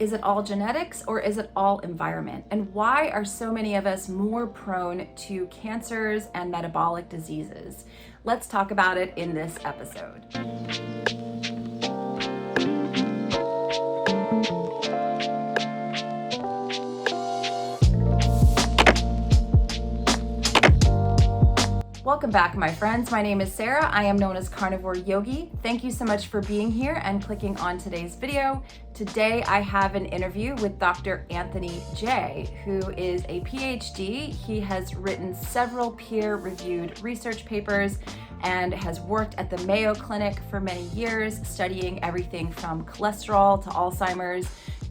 Is it all genetics or is it all environment? And why are so many of us more prone to cancers and metabolic diseases? Let's talk about it in this episode. Welcome back, my friends. My name is Sarah. I am known as Carnivore Yogi. Thank you so much for being here and clicking on today's video. Today, I have an interview with Dr. Anthony J, who is a Ph.D. He has written several peer-reviewed research papers and has worked at the Mayo Clinic for many years, studying everything from cholesterol to Alzheimer's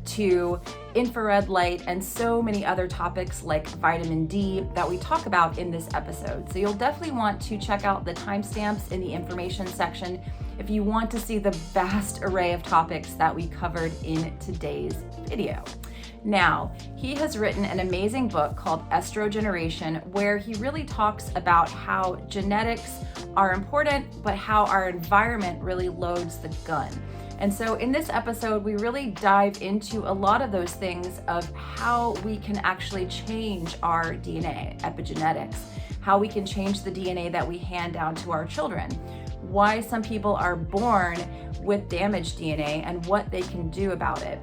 to infrared light and so many other topics like vitamin D that we talk about in this episode. So you'll definitely want to check out the timestamps in the information section if you want to see the vast array of topics that we covered in today's video. Now, he has written an amazing book called Estrogeneration, where he really talks about how genetics are important, but how our environment really loads the gun. And so in this episode, we really dive into a lot of those things of how we can actually change our DNA, epigenetics, how we can change the DNA that we hand down to our children, why some people are born with damaged DNA and what they can do about it.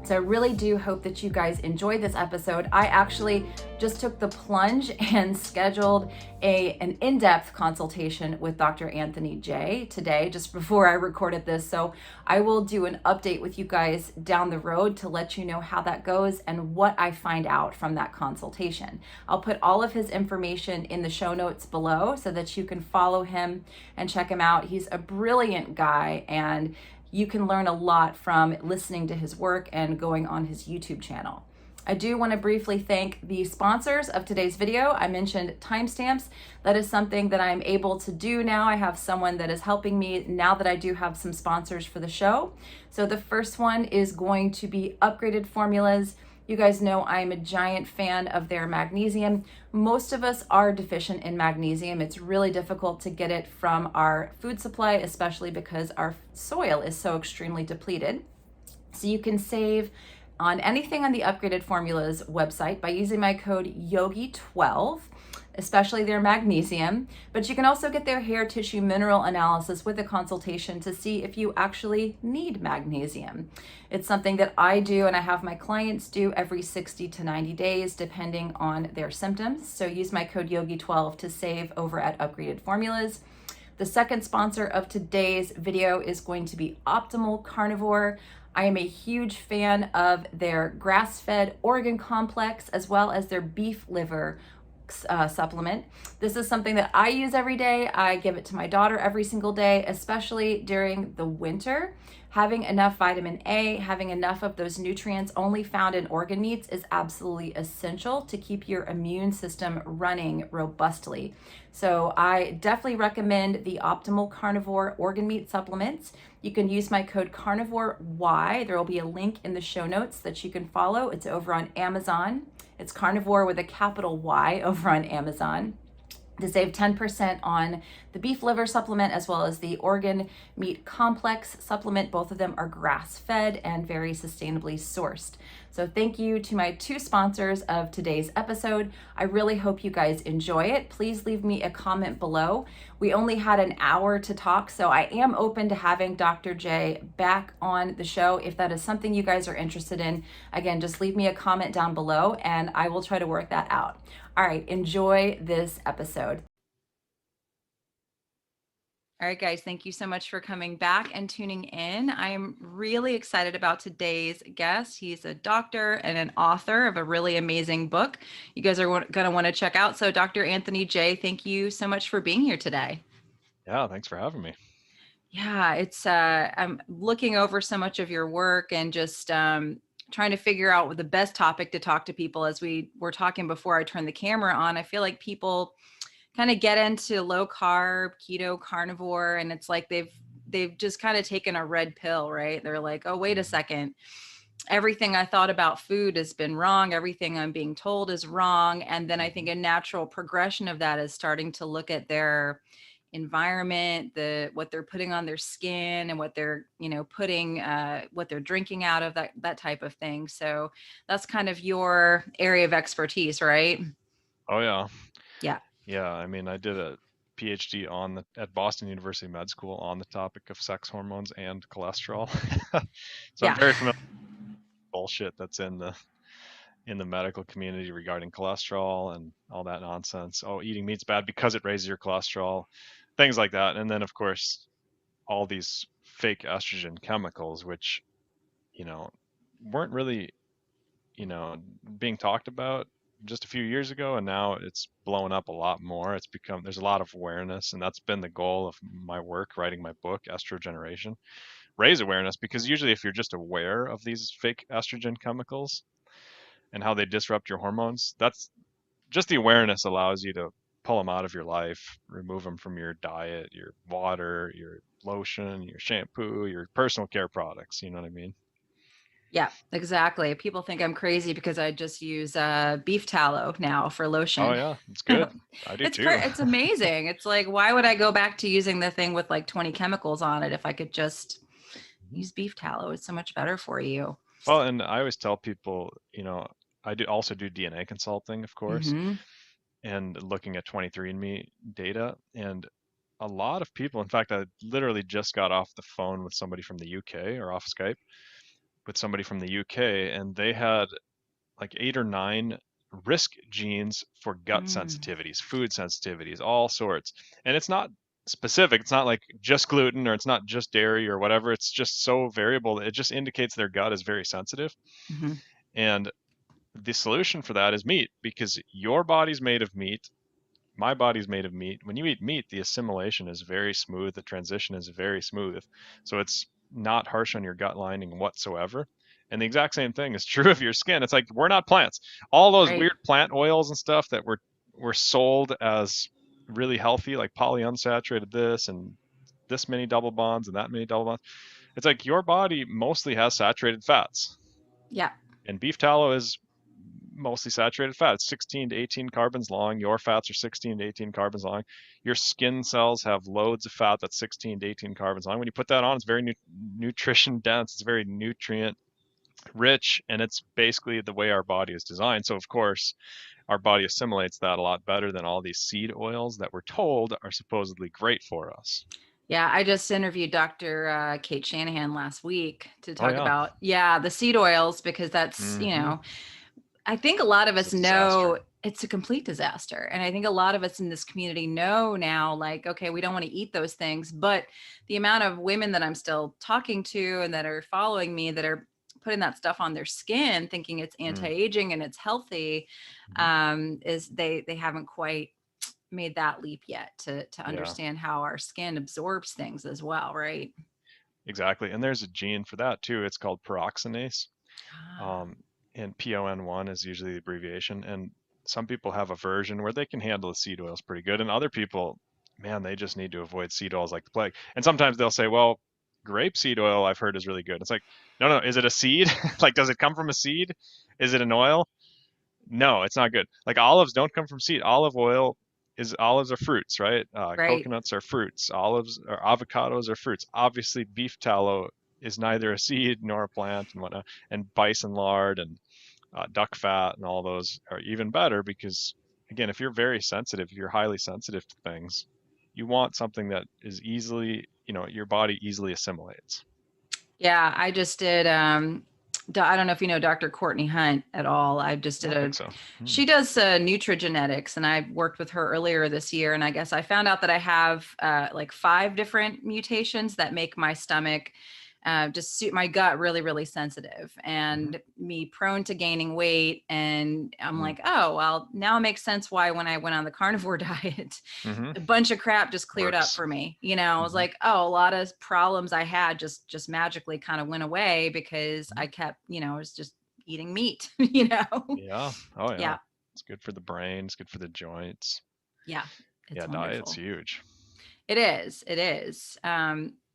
So I really do hope that you guys enjoyed this episode. I actually just took the plunge and scheduled an in-depth consultation with Dr. Anthony J today, just before I recorded this. So I will do an update with you guys down the road to let you know how that goes and what I find out from that consultation. I'll put all of his information in the show notes below so that you can follow him and check him out. He's a brilliant guy, and you can learn a lot from listening to his work and going on his YouTube channel. I do want to briefly thank the sponsors of today's video. I mentioned timestamps. That is something that I'm able to do now. I have someone that is helping me now that I do have some sponsors for the show. So the first one is going to be Upgraded Formulas. You guys know I'm a giant fan of their magnesium. Most of us are deficient in magnesium. It's really difficult to get it from our food supply, especially because our soil is so extremely depleted. So you can save on anything on the Upgraded Formulas website by using my code YOGI12, especially their magnesium. But you can also get their hair tissue mineral analysis with a consultation to see if you actually need magnesium. It's something that I do and I have my clients do every 60 to 90 days, depending on their symptoms. So use my code YOGI12 to save over at Upgraded Formulas. The second sponsor of today's video is going to be Optimal Carnivore. I am a huge fan of their grass-fed organ complex as well as their beef liver supplement. This is something that I use every day. I give it to my daughter every single day, especially during the winter. Having enough vitamin A, having enough of those nutrients only found in organ meats is absolutely essential to keep your immune system running robustly. So I definitely recommend the Optimal Carnivore organ meat supplements. You can use my code CarnivoreY. There will be a link in the show notes that you can follow. It's over on Amazon. It's carnivore with a capital Y over on Amazon, to save 10% on the beef liver supplement as well as the organ meat complex supplement. Both of them are grass-fed and very sustainably sourced. So thank you to my two sponsors of today's episode. I really hope you guys enjoy it. Please leave me a comment below. We only had an hour to talk, so I am open to having Dr. J back on the show. If that is something you guys are interested in, again, just leave me a comment down below and I will try to work that out. All right, enjoy this episode. All right, guys, thank you so much for coming back and tuning in. I am really excited about today's guest. He's a doctor and an author of a really amazing book you guys are going to want to check out. So Dr. Anthony J, thank you so much for being here today. Yeah, thanks for having me. Yeah, it's I'm looking over so much of your work and just trying to figure out what the best topic to talk to people. As we were talking before I turned the camera on, I feel like people kind of get into low carb, keto, carnivore, and it's like they've just kind of taken a red pill, right? They're like, oh, wait a second. Everything I thought about food has been wrong. Everything I'm being told is wrong. And then I think a natural progression of that is starting to look at their environment, what they're putting on their skin and what they're, putting, what they're drinking out of, that type of thing. So that's kind of your area of expertise, right? Oh yeah. Yeah. Yeah. I mean, I did a Ph.D. at Boston University Med School on the topic of sex hormones and cholesterol. So I'm Yeah. very familiar with bullshit that's in the medical community regarding cholesterol and all that nonsense. Oh, eating meat's bad because it raises your cholesterol, things like that. And then of course, all these fake estrogen chemicals, which, you know, weren't really, you know, being talked about just a few years ago, and now it's blown up a lot more. There's a lot of awareness, and that's been the goal of my work writing my book, Estrogeneration. Raise awareness, because usually if you're just aware of these fake estrogen chemicals and how they disrupt your hormones, that's just the awareness allows you to pull them out of your life, remove them from your diet, your water, your lotion, your shampoo, your personal care products. You know what I mean? Yeah, exactly. People think I'm crazy because I just use beef tallow now for Oh lotion. yeah, it's good. I do too. It's amazing. It's like, why would I go back to using the thing with like 20 chemicals on it if I could just use beef tallow? It's so much better for you. Well, and I always tell people, I do DNA consulting, of course, Hmm. and looking at 23andMe data. And a lot of people, in fact, I literally just got off the phone with somebody from the UK, or off Skype with somebody from the UK, and they had like 8 or 9 risk genes for gut Mm, sensitivities, food sensitivities, all sorts. And it's not specific. It's not like just gluten, or it's not just dairy or whatever. It's just so variable that it just indicates their gut is very sensitive. hmm. And the solution for that is meat, because your body's made of meat. My body's made of meat. When you eat meat, the assimilation is very smooth. The transition is very smooth. So it's not harsh on your gut lining whatsoever. And the exact same thing is true of your skin. It's like, we're not plants. All those Right. weird plant oils and stuff that were sold as really healthy, like polyunsaturated this and this many double bonds and that many double bonds. It's like your body mostly has saturated fats. Yeah. And beef tallow is mostly saturated fat. It's 16 to 18 carbons long. Your fats are 16 to 18 carbons long. Your skin cells have loads of fat that's 16 to 18 carbons long. When you put that on, it's very nutrition dense. It's very nutrient rich, and it's basically the way our body is designed. So of course, our body assimilates that a lot better than all these seed oils that we're told are supposedly great for us. Yeah, I just interviewed Dr. Kate Shanahan last week to Oh talk yeah. about, yeah, the seed oils, because that's, Mm-hmm. I think a lot of It's a us disaster. know it's a complete disaster. And I think a lot of us in this community know now, like, okay, we don't want to eat those things. But the amount of women that I'm still talking to and that are following me that are putting that stuff on their skin, thinking it's Mm. anti-aging and it's healthy, Mhm. is they haven't quite made that leap yet to Yeah, understand how our skin absorbs things as well, right? exactly. And there's a gene for that too. It's called peroxinase. Ah, Um, and PON1 is usually the abbreviation. And some people have a version where they can handle the seed oils pretty good, and other people, man, they just need to avoid seed oils like the plague. And sometimes they'll say, well, grapeseed oil I've heard is really good. It's like, no, no, is it a seed? Like, does it come from a seed? Is it an oil? No, it's not good. Like, olives don't come from seed. Olives are fruits, right? right. Coconuts are fruits. Olives or avocados are fruits. Obviously, beef tallow is neither a seed nor a plant and whatnot. And bison lard and duck fat and all those are even better, because, again, if you're very sensitive, if you're highly sensitive to things, you want something that is easily, your body easily assimilates. Yeah, I just did. I don't know if you know Dr. Courtney Hunt at all. I just I did don't think so. she does Nutrigenetics, and I worked with her earlier this year. And I guess I found out that I have like 5 different mutations that make my stomach just suit my gut really, really sensitive Hmm. and me prone to gaining weight. And I'm Hmm. like, oh, well, now it makes sense why when I went on the carnivore diet, Hmm. a bunch of crap just cleared up Works. for me. I was Hmm. like, oh, a lot of problems I had just magically kind of went away because I kept, I was just eating meat, Yeah. Oh yeah. Yeah. It's good for the brain. It's good for the joints. Yeah. It's Yeah, diet's wonderful. huge. It is. It is.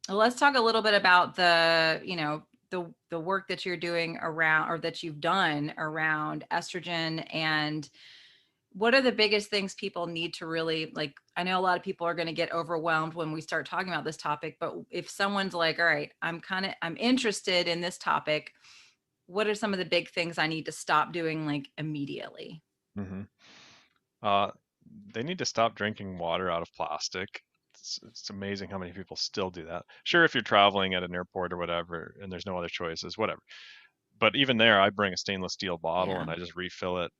Well, let's talk a little bit about the work that you're doing around or that you've done around estrogen and what are the biggest things people need to really like? I know a lot of people are going to get overwhelmed when we start talking about this topic, but if someone's like, all right, I'm interested in this topic, what are some of the big things I need to stop doing like immediately? Hmm. Uh, they need to stop drinking water out of plastic. It's amazing how many people still do that. Sure, if you're traveling at an airport or whatever, and there's no other choices, whatever. But even there, I bring a stainless steel bottle Yeah. and I just refill it.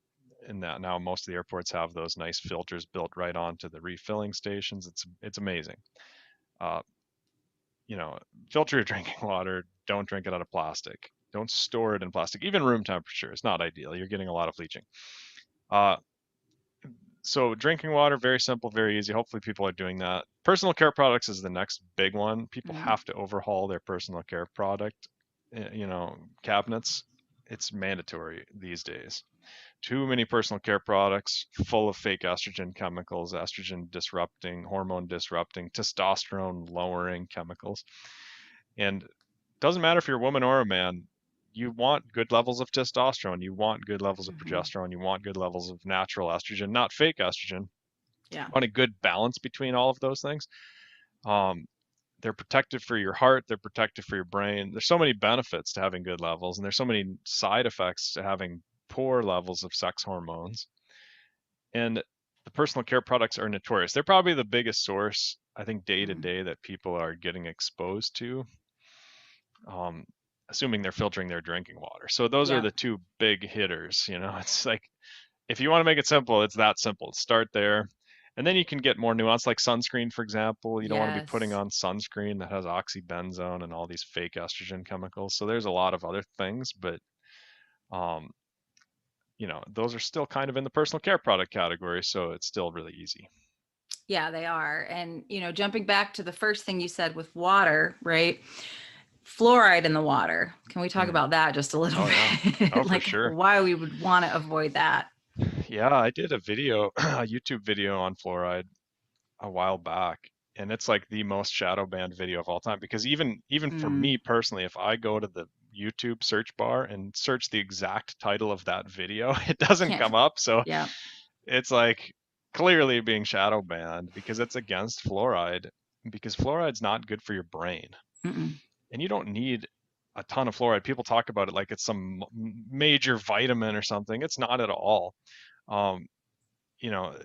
And that now most of the airports have those nice filters built right onto the refilling stations. It's amazing. Uh, you know, filter your drinking water. Don't drink it out of plastic. Don't store it in plastic. Even room temperature is not ideal. You're getting a lot of leaching. Uh, so drinking water, very simple, very easy. Hopefully people are doing that. Personal care products is the next big one. People Mm, have to overhaul their personal care product, cabinets. It's mandatory these days. Too many personal care products full of fake estrogen chemicals, estrogen disrupting, hormone disrupting, testosterone lowering chemicals. And it doesn't matter if you're a woman or a man, you want good levels of testosterone, you want good levels of hmm. progesterone, you want good levels of natural estrogen, not fake estrogen. Yeah. You want a good balance between all of those things. Um, they're protective for your heart, they're protective for your brain. There's so many benefits to having good levels, and there's so many side effects to having poor levels of sex hormones. And the personal care products are notorious. They're probably the biggest source, I think, day to Mm, day that people are getting exposed to, um, assuming they're filtering their drinking water. So those are yep. the two big hitters. It's like if you want to make it simple, it's that simple. Start there. And then you can get more nuance, like sunscreen, for example. You don't want to be putting Yes. on sunscreen that has oxybenzone and all these fake estrogen chemicals. So there's a lot of other things, but um, those are still kind of in the personal care product category, so it's still really easy. Yeah, they are. And, jumping back to the first thing you said with water, right? Fluoride in the water. Can we talk Mm. about that just a little Oh yeah. Oh, bit? for Like sure. why we would want to avoid that? Yeah, I did a video, a YouTube video on fluoride a while back, and it's like the most shadow banned video of all time because even for Mm, me personally, if I go to the YouTube search bar and search the exact title of that video, it doesn't can't. come up. So Yeah. it's like clearly being shadow banned because it's against fluoride because fluoride's not good for your brain. Mm-mm. And you don't need a ton of fluoride. People talk about it like it's some major vitamin or something. It's not at all. Um, you know,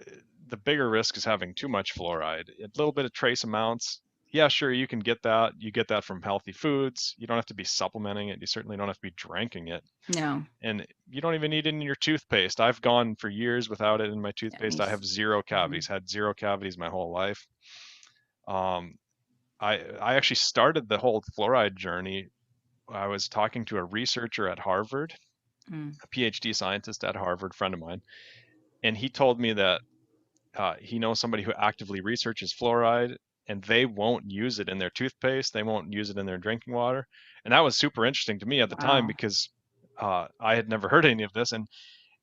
the bigger risk is having too much fluoride. A little bit of trace amounts. Yeah, sure, you can get that. You get that from healthy foods. You don't have to be supplementing it. You certainly don't have to be drinking it. No. And you don't even need it in your toothpaste. I've gone for years without it in my Yeah, toothpaste. I have zero mhm. cavities, had zero cavities my whole life. Um, I actually started the whole fluoride journey. I was talking to a researcher at Harvard, Mm. a PhD scientist at Harvard, friend of mine, and he told me that he knows somebody who actively researches fluoride and they won't use it in their toothpaste. They won't use it in their drinking water. And that was super interesting to me at the time Wow. because I had never heard any of this.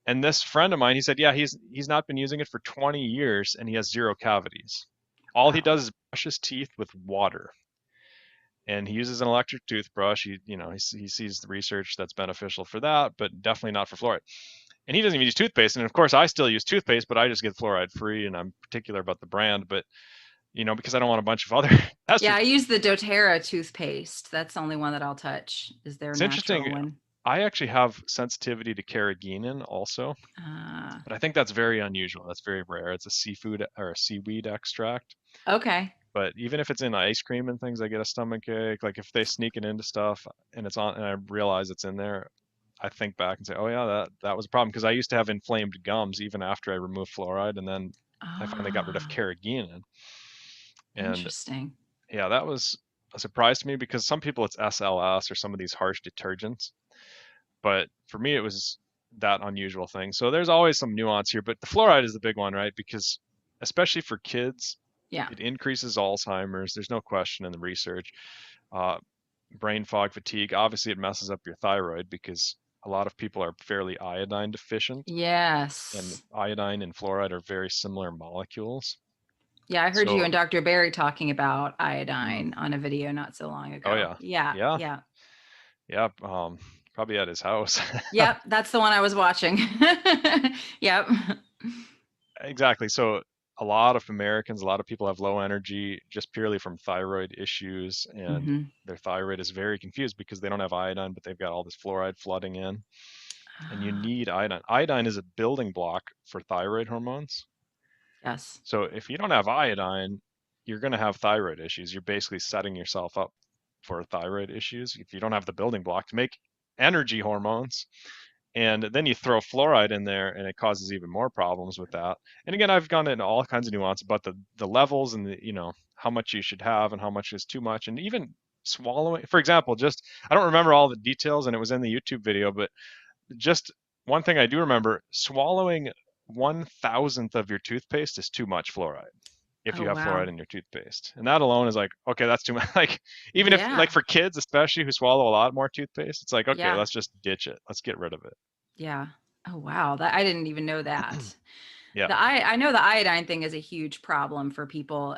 And this friend of mine, he said, yeah, he's not been using it for 20 years and he has zero cavities. All he Wow. does is brush his teeth with water. And he uses an electric toothbrush. He sees the research that's beneficial for that, but definitely not for fluoride. And he doesn't even use toothpaste. And of course, I still use toothpaste, but I just get fluoride free, and I'm particular about the brand. But because I don't want a bunch of other Yeah, I estrogen. use the doTERRA toothpaste. That's the only one that I'll touch, is their It's natural interesting. one. I actually have sensitivity to carrageenan also, Ah, but I think that's very unusual. That's very rare. It's a seafood or a seaweed extract. okay. But even if it's in ice cream and things, I get a stomach ache. Like if they sneak it into stuff and it's on, and I realize it's in there, I think back and say, oh yeah, that was a problem because I used to have inflamed gums even after I removed fluoride, and then I finally got rid of Ah, carrageenan, and interesting. yeah, that was a surprise to me because some people it's SLS or some of these harsh detergents, but for me it was that unusual thing. So there's always some nuance here, but the fluoride is the big one, right? Because especially for kids, Yeah. it increases Alzheimer's. There's no question in the research. Uh, Brain fog, fatigue. Obviously, it messes up your thyroid because a lot of people are fairly iodine deficient, and Yes. iodine and fluoride are very similar molecules. Yeah, I heard you So, and Dr. Barry talking about mm, iodine on a video not so long oh ago. yeah, Yeah, yeah, yeah. yeah. Probably at his house. Yep, that's the one I was watching. Yep. exactly. So a lot of Americans, a lot of people have low energy just purely from thyroid issues, and Mm-hmm. their thyroid is very confused because they don't have iodine, but they've got all this fluoride flooding in, and you Ah, need iodine. Iodine is a building block for thyroid hormones. yes. So if you don't have iodine, you're going to have thyroid issues. You're basically setting yourself up for thyroid issues if you don't have the building block to make energy hormones. And then you throw fluoride in there and it causes even more problems with that. And again, I've gone into all kinds of nuance about the levels and the, how much you should have and how much is too much. And even swallowing, for example, just I don't remember all the details and it was in the YouTube video, but just one thing I do remember, swallowing 1,000th of your toothpaste is too much fluoride if Oh, you have wow. fluoride in your toothpaste. And that alone is like, okay, that's too much. Like, even if, like, Yeah. for kids, especially who swallow a lot more toothpaste, it's like, okay, Yeah. let's just ditch it. Let's get rid of it. Yeah. Oh, wow. That I didn't even know that. Yeah. I know the iodine thing is a huge problem for people.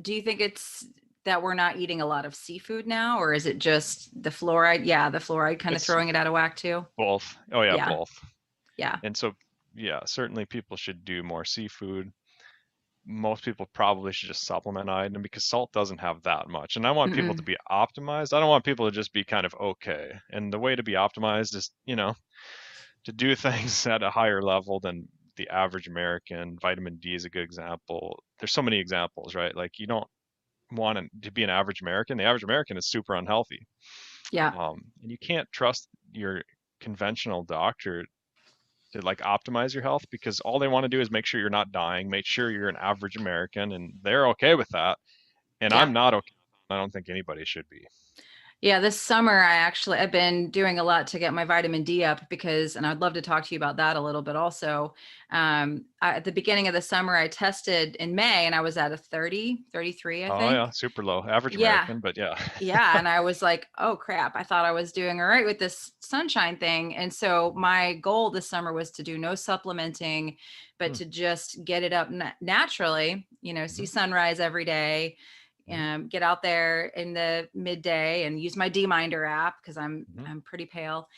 Do you think it's that we're not eating a lot of seafood now, or is it just the fluoride? Yeah, the fluoride kind of It's throwing it out of whack too. both. Oh, yeah, Yeah. both. Yeah. And so, yeah, certainly people should do more seafood. Most people probably should just supplement iodine because salt doesn't have that much. And I want people to Mm-mm. be optimized. I don't want people to just be kind of okay. And the way to be optimized is, to do things at a higher level than the average American. Vitamin D is a good example. There's so many examples, right? Like you don't want to be an average American. The average American is super unhealthy. Yeah. And you can't trust your conventional doctor to like optimize your health because all they want to do is make sure you're not dying, make sure you're an average American, and they're okay with that. And Yeah. I'm not okay. I don't think anybody should be. Yeah, this summer I've been doing a lot to get my vitamin D up because, and I'd love to talk to you about that a little bit also. At the beginning of the summer, I tested in May and I was at a 30, 33, I Oh yeah, think. super low, average Yeah. American, but yeah. Yeah. And I was like, oh crap, I thought I was doing all right with this sunshine thing. And so my goal this summer was to do no supplementing, but Hmm, to just get it up naturally, see mhm, sunrise every day, mhm, get out there in the midday and use my D-Minder app because mhm, I'm pretty pale.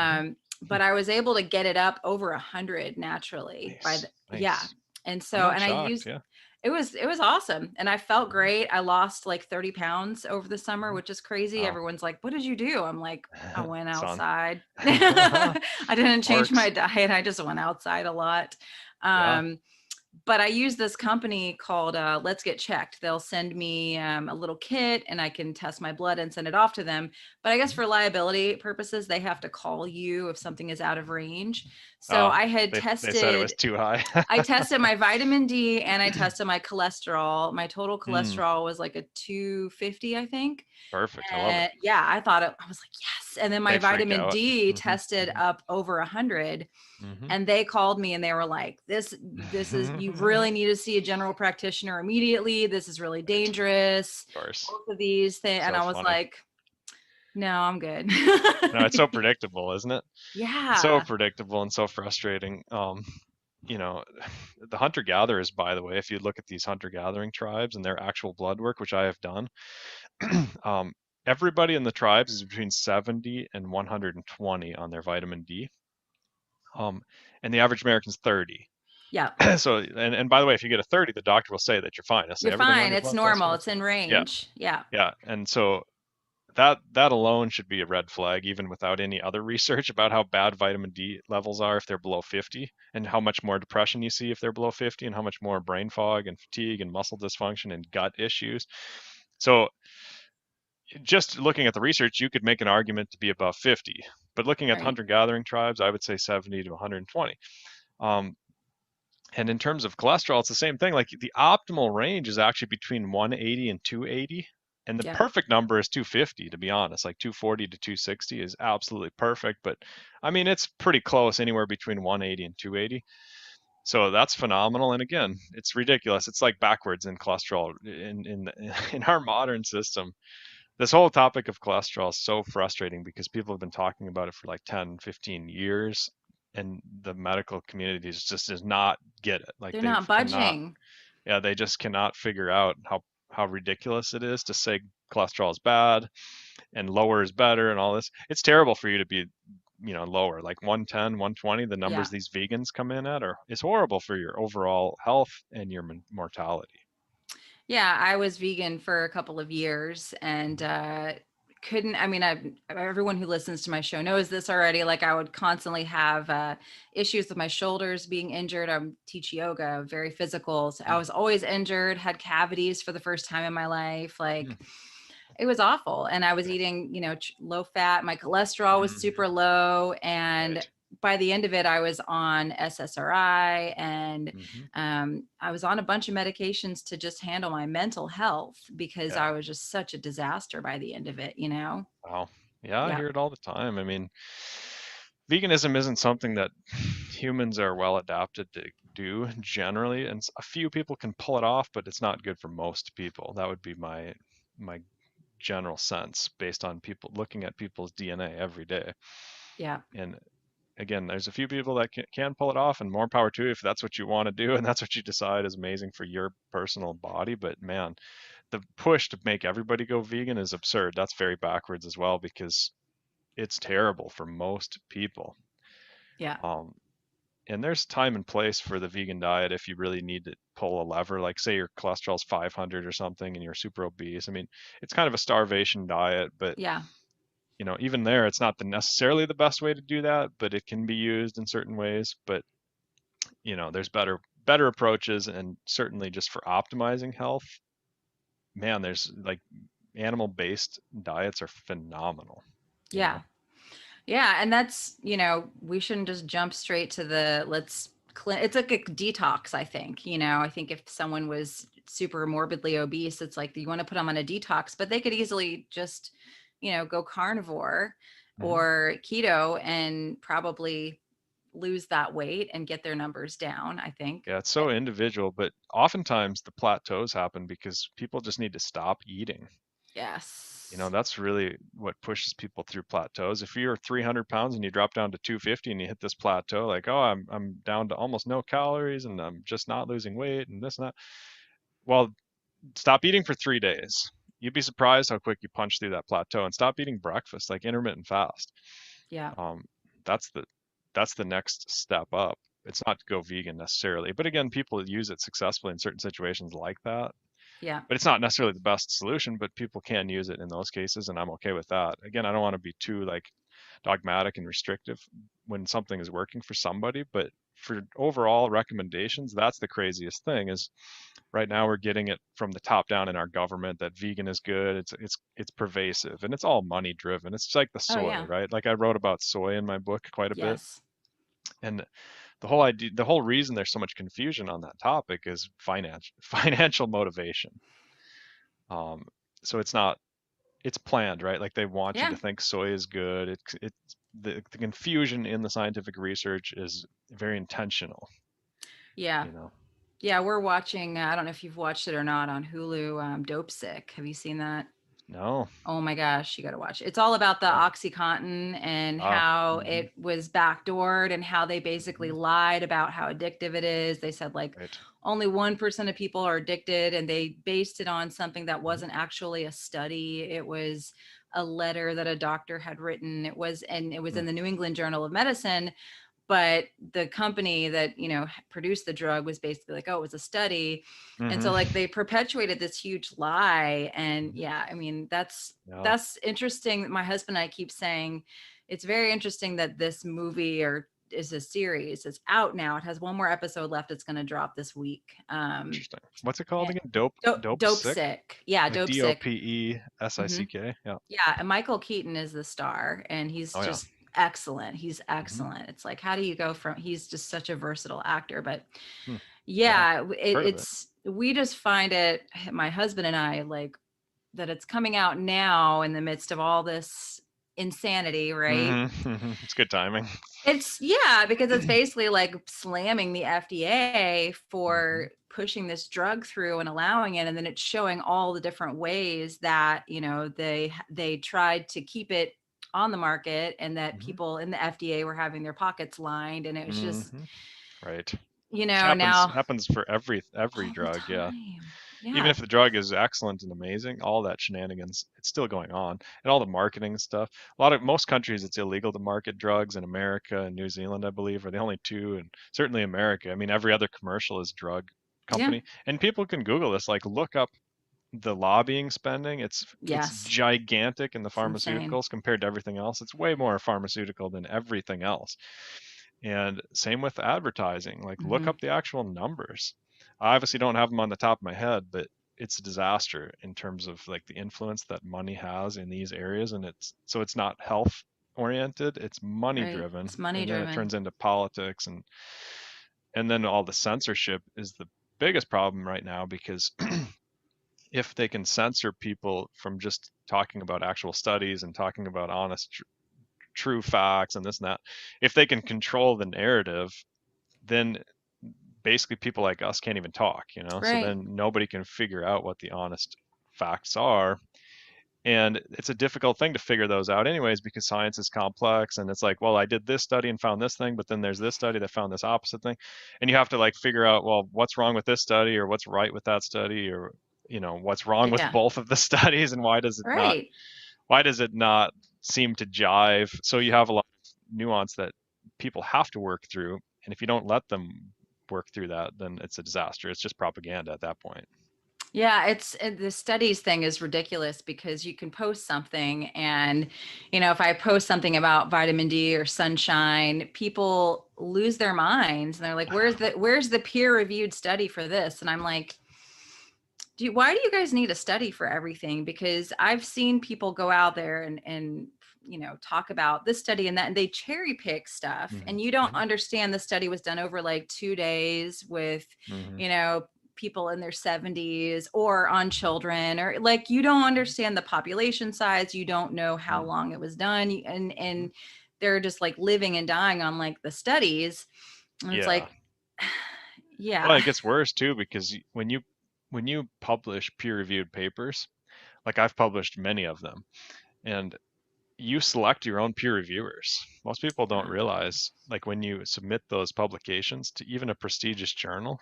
mhm. But I was able to get it up over 100 naturally by Nice, yeah. nice. And I'm so, not and I shocked. used Yeah. it was awesome. And I felt Mhm, great. I lost like 30 pounds over the summer, mhm. which is crazy. Wow. Everyone's like, what did you do? I'm like, I went Son. outside. I didn't change my Works. diet. I just went outside a lot. Yeah. Um, but I use this company called Let's Get Checked. They'll send me a little kit and I can test my blood and send it off to them. But I guess Mhm. for liability purposes, they have to call you if something is out of range. So Uh, I had they said it was tested too high. I tested my vitamin D and I tested my cholesterol. My total Mm, cholesterol was like a 250, I think. perfect. I love it. And yeah, I was like, yes. And then my They freak vitamin out. D Hmm, tested hmm, up over 100. hmm. And they called me and they were like, this is, you really need to see a general practitioner immediately. This is really Right. dangerous. Of course. Both of these things. And So I was funny. like, no, I'm good. No, it's so predictable, isn't it? So Yeah. predictable and so frustrating. You know, the hunter gatherers, by the way, if you look at these hunter gathering tribes and their actual blood work, which I have done, um, everybody in the tribes is between 70 and 120 on their vitamin D. Um, and the average American's 30. Yeah. So, and by the way, if you get a 30, the doctor will say that you're fine. They'll say You're everything on fine. your It's blood test normal. was It's in yeah, range. Yeah. yeah. And so that alone should be a red flag, even without any other research about how bad vitamin D levels are if they're below 50, and how much more depression you see if they're below 50, and how much more brain fog and fatigue and muscle dysfunction and gut issues. So just looking at the research, you could make an argument to be above 50, but looking at the Right. hunter-gathering tribes, I would say 70 to 120. Um, and in terms of cholesterol, it's the same thing. Like the optimal range is actually between 180 and 280. And the Yeah. perfect number is 250, to be honest. Like 240 to 260 is absolutely perfect. But I mean, it's pretty close, anywhere between 180 and 280. So that's phenomenal. And again, it's ridiculous. It's like backwards in cholesterol in our modern system. This whole topic of cholesterol is so frustrating because people have been talking about it for like 10, 15 years, and the medical community just does not get it. Like They're they not cannot, budging. yeah, they just cannot figure out how ridiculous it is to say cholesterol is bad and lower is better and all this. It's terrible for you to be lower, like 110, 120, the numbers Yeah. these vegans come in at is horrible for your overall health and your mortality. Yeah, I was vegan for a couple of years and couldn't, I mean, everyone who listens to my show knows this already. Like, I would constantly have issues with my shoulders being injured. I teach yoga, very physical. So I Mm, was always injured, had cavities for the first time in my life. mm, Like, it was awful. And I was right. eating, low fat. My cholesterol was Mhm, super low. And right. by the end of it, I was on SSRI and Hmm. I was on a bunch of medications to just handle my mental health because I Yeah. was just such a disaster by the end of it. Wow. Yeah, I Yeah. hear it all the time. I mean, veganism isn't something that humans are well adapted to do generally, and a few people can pull it off, but it's not good for most people. That would be my general sense based on people looking at people's DNA every day. Yeah. And again, there's a few people that can pull it off, and more power to you if that's what you want to do and that's what you decide is amazing for your personal body. But man, the push to make everybody go vegan is absurd. That's very backwards as well because it's terrible for most people. Yeah. Um, and there's time and place for the vegan diet if you really need to pull a lever, like say your cholesterol's 500 or something and you're super obese. I mean, it's kind of a starvation diet, but Yeah. even there, it's not necessarily the best way to do that, but it can be used in certain ways. But there's better approaches, and certainly just for optimizing health, man, there's like animal-based diets are phenomenal, you Yeah. know. Yeah. And that's, we shouldn't just jump straight to the it's like a detox, I think. I think if someone was super morbidly obese, it's like you want to put them on a detox, but they could easily just, go carnivore Hmm. or keto and probably lose that weight and get their numbers down, I think. Yeah, it's so individual, but oftentimes the plateaus happen because people just need to stop eating. Yes. That's really what pushes people through plateaus. If you're 300 pounds and you drop down to 250 and you hit this plateau, like, oh, I'm down to almost no calories and I'm just not losing weight and this and that. Well, stop eating for 3 days. You'd be surprised how quick you punch through that plateau, and stop eating breakfast, like intermittent fast. Yeah. Um, that's the that's the next step up. It's not to go vegan necessarily, but again, people use it successfully in certain situations like that. Yeah. But it's not necessarily the best solution, but people can use it in those cases, and I'm okay with that. Again, I don't want to be too like dogmatic and restrictive when something is working for somebody, but for overall recommendations, that's the craziest thing is right now we're getting it from the top down in our government that vegan is good. It's pervasive and it's all money driven. It's like the Oh, soy, yeah. right? Like I wrote about soy in my book quite a bit. Yes. And the whole reason there's so much confusion on that topic is financial motivation. Um, so it's planned, right? Like they want you Yeah. to think soy is good. It's the confusion in the scientific research is very intentional, Yeah. you know. Yeah. We're watching, I don't know if you've watched it or not on Hulu, Dope Sick. Have you seen that? No. Oh my gosh, you got to watch it. It's all about the Okay. OxyContin and Ah. how Mm-hmm. it was backdoored and how they basically Mm-hmm. lied about how addictive it is. They said like Right. only 1% of people are addicted, and they based it on something that Mm-hmm. wasn't actually a study. It was a letter that a doctor had written. And it was in the New England Journal of Medicine, but the company that produced the drug was basically like, oh, it was a study. And so like Mm-hmm. they perpetuated this huge lie. And yeah, I mean, Yeah. that's interesting. My husband and I keep saying it's very interesting that this movie or is a series. It's out now. It has one more episode left. It's going to drop this week. Interesting. What's it called And again? Dope Dope sick? Sick. Yeah, Like Dope Sick. Hmm. DOPESICK? Yeah. Yeah, and Michael Keaton is the star, and he's Oh yeah. just excellent. He's Mm-hmm. excellent. It's like, how do you go from? He's just such a versatile actor. But Hmm. Yeah. yeah, Heard of it. we just find it. My husband and I like that it's coming out now in the midst of all this insanity, right? Mm-hmm. It's good timing. Yeah, because it's basically like slamming the FDA Mm-hmm. for pushing this drug through and allowing it, and then it's showing all the different ways that they tried to keep it on the market, and that Mm-hmm. people in the FDA were having their pockets lined, and it was just Mm-hmm. Right. you Which know happens now happens for every all the drug. Yeah. time. Even Yeah. if the drug is excellent and amazing, all that shenanigans, it's still going on. And all the marketing stuff. Most countries, it's illegal to market drugs. In America and New Zealand, I believe, are the only two, and certainly America. I mean, every other commercial is drug Yeah. company. And people can Google this, like look up the lobbying spending. It's Yes. gigantic in the It's insane. pharmaceuticals compared to everything else. It's way more pharmaceutical than everything else. And same with advertising. Like look Hmm. up the actual numbers. I obviously don't have them on the top of my head, but it's a disaster in terms of like the influence that money has in these areas. And it's not health oriented, it's money Right. driven. It's money And then it driven. turns into politics, and then all the censorship is the biggest problem right now, because if they can censor people from just talking about actual studies and talking about honest, true facts and this and that, if they can control the narrative, then basically people like us can't even talk, you know? So Right. then nobody can figure out what the honest facts are. And it's a difficult thing to figure those out anyways, because science is complex, and it's like, well, I did this study and found this thing, but then there's this study that found this opposite thing. And you have to like figure out, well, what's wrong with this study, or what's right with that study, or what's wrong with Yeah. both of the studies, and Right. why does it not seem to jive? So you have a lot of nuance that people have to work through, and if you don't let them work through that, then it's a disaster. It's just propaganda at that point. Yeah, the studies thing is ridiculous because you can post something and, if I post something about vitamin D or sunshine, people lose their minds and they're like, where's the peer-reviewed study for this? And I'm like, why do you guys need a study for everything? Because I've seen people go out there and talk about this study and that, and they cherry pick stuff, Hmm. and you don't understand the study was done over like 2 days with, Hmm. you know, people in their 70s or on children, or like you don't understand the population size, you don't know how long it was done, and they're just like living and dying on like the studies, and it's Yeah. like, Well, yeah. it gets worse too, because when you publish peer-reviewed papers, like I've published many of them, and you select your own peer reviewers. Most people don't realize, like when you submit those publications to even a prestigious journal,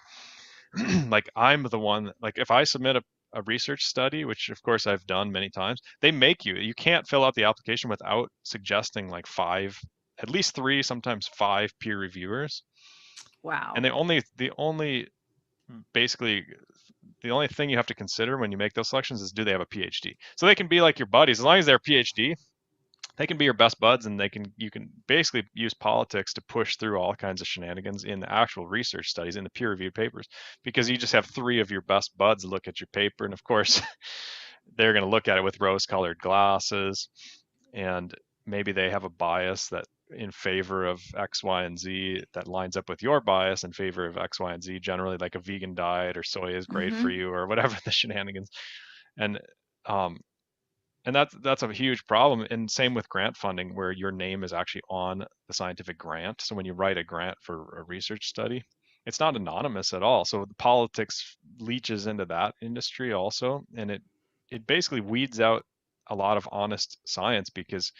like I'm the one, like if I submit a research study, which of course I've done many times, they make you can't fill out the application without suggesting like five, at least three, sometimes five peer reviewers. And Wow. the only basically the only thing you have to consider when you make those selections is, do they have a PhD? So they can be like your buddies as long as they're PhD. They can be your best buds, and you can basically use politics to push through all kinds of shenanigans in the actual research studies, in the peer reviewed papers, because you just have three of your best buds look at your paper, and of course they're going to look at it with rose colored glasses, and maybe they have a bias that in favor of X, Y, and Z that lines up with your bias in favor of X, Y, and Z, generally like a vegan diet, or soy is great for Mm-hmm. you, or whatever the shenanigans. And um, and that's a huge problem. And same with grant funding, where your name is actually on the scientific grant. So when you write a grant for a research study, it's not anonymous at all. So the politics leaches into that industry also, and it basically weeds out a lot of honest science, because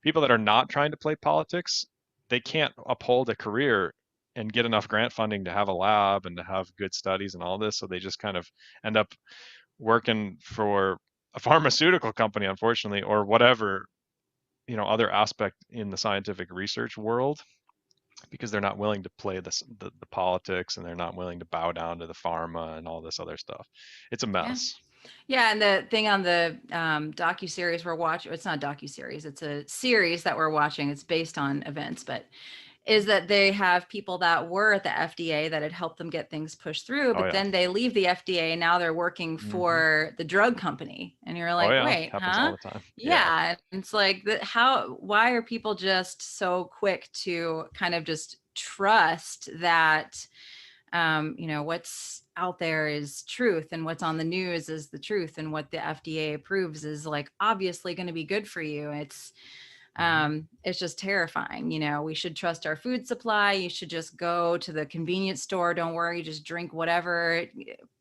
people that are not trying to play politics, they can't uphold a career and get enough grant funding to have a lab and to have good studies and all this. So they just kind of end up working for a pharmaceutical company, unfortunately, or whatever, other aspect in the scientific research world, because they're not willing to play the politics, and they're not willing to bow down to the pharma and all this other stuff. It's a Yeah. mess. Yeah, and the thing on the docu series we're watching, it's not docu series, it's a series that we're watching. It's based on events, but is that they have people that were at the FDA that had helped them get things pushed through, Oh but yeah. then they leave the FDA and now they're working Hmm. for the drug company. And you're Oh like, yeah, wait, happens all huh? the time. Yeah. Yeah. And it's like, why are people just so quick to kind of just trust that what's out there is truth, and what's on the news is the truth, and what the FDA approves is like obviously going to be good for you. Hmm. It's just terrifying. We should trust our food supply. You should just go to the convenience store. Don't worry, just drink whatever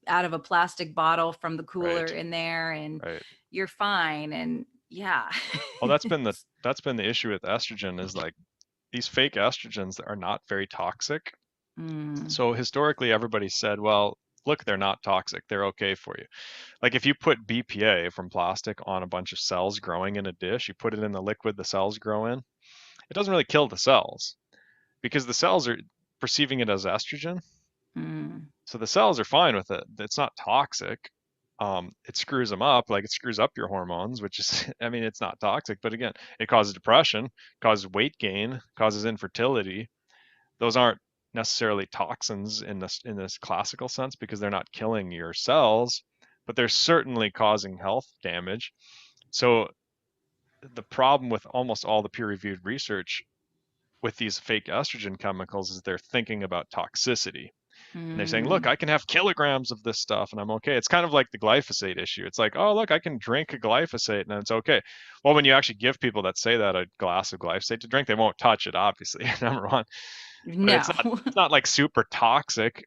out of a plastic bottle from the cooler Right. in there, and Right. you're fine. And yeah. Well, that's been the issue with estrogen, is like these fake estrogens that are not very toxic. Mm, So historically, everybody said, well, look, they're not toxic. They're okay for you. Like if you put BPA from plastic on a bunch of cells growing in a dish, you put it in the liquid the cells grow in, it doesn't really kill the cells because the cells are perceiving it as estrogen. Mm, So the cells are fine with it. It's not toxic. It screws them up, like it screws up your hormones, which is, I mean, it's not toxic, but again, it causes depression, causes weight gain, causes infertility. Those aren't necessarily toxins in this classical sense because they're not killing your cells, but they're certainly causing health damage. So the problem with almost all the peer-reviewed research with these fake estrogen chemicals is they're thinking about toxicity. And they're saying, look, mm, I can have kilograms of this stuff and I'm okay. It's kind of like the glyphosate issue. It's like, oh, look, I can drink a glyphosate and it's okay. Well, when you actually give people that say that a glass of glyphosate to drink, they won't touch it, obviously, number one. But no. it's not like super toxic.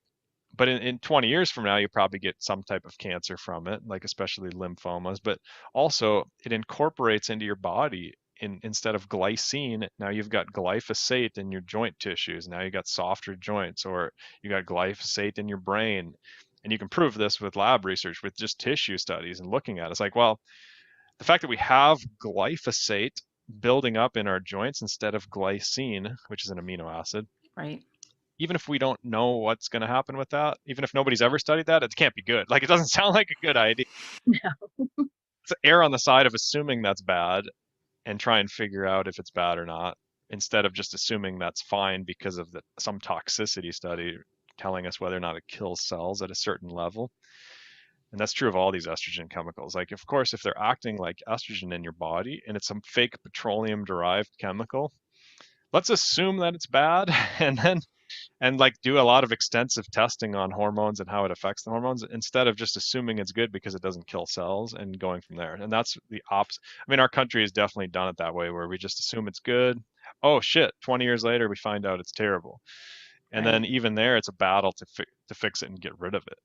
But in 20 years from now, you probably get some type of cancer from it, like especially lymphomas. But also, it incorporates into your body instead of glycine. Now you've got glyphosate in your joint tissues. Now you got softer joints, or you got glyphosate in your brain. And you can prove this with lab research, with just tissue studies and looking at it. It's like, well, the fact that we have glyphosate building up in our joints instead of glycine, which is an amino acid, Right. even if we don't know what's going to happen with that, even if nobody's ever studied that, it can't be good. Like it doesn't sound like a good idea. It's err on the side of assuming that's bad and try and figure out if it's bad or not, instead of just assuming that's fine because of some toxicity study telling us whether or not it kills cells at a certain level. And that's true of all these estrogen chemicals. Like, of course, if they're acting like estrogen in your body and it's some fake petroleum derived chemical, let's assume that it's bad and then like do a lot of extensive testing on hormones and how it affects the hormones instead of just assuming it's good because it doesn't kill cells and going from there. And that's the opposite. I mean, our country has definitely done it that way where we just assume it's good. Oh shit, 20 years later we find out it's terrible. And then Right. even there it's a battle to fix it and get rid of it.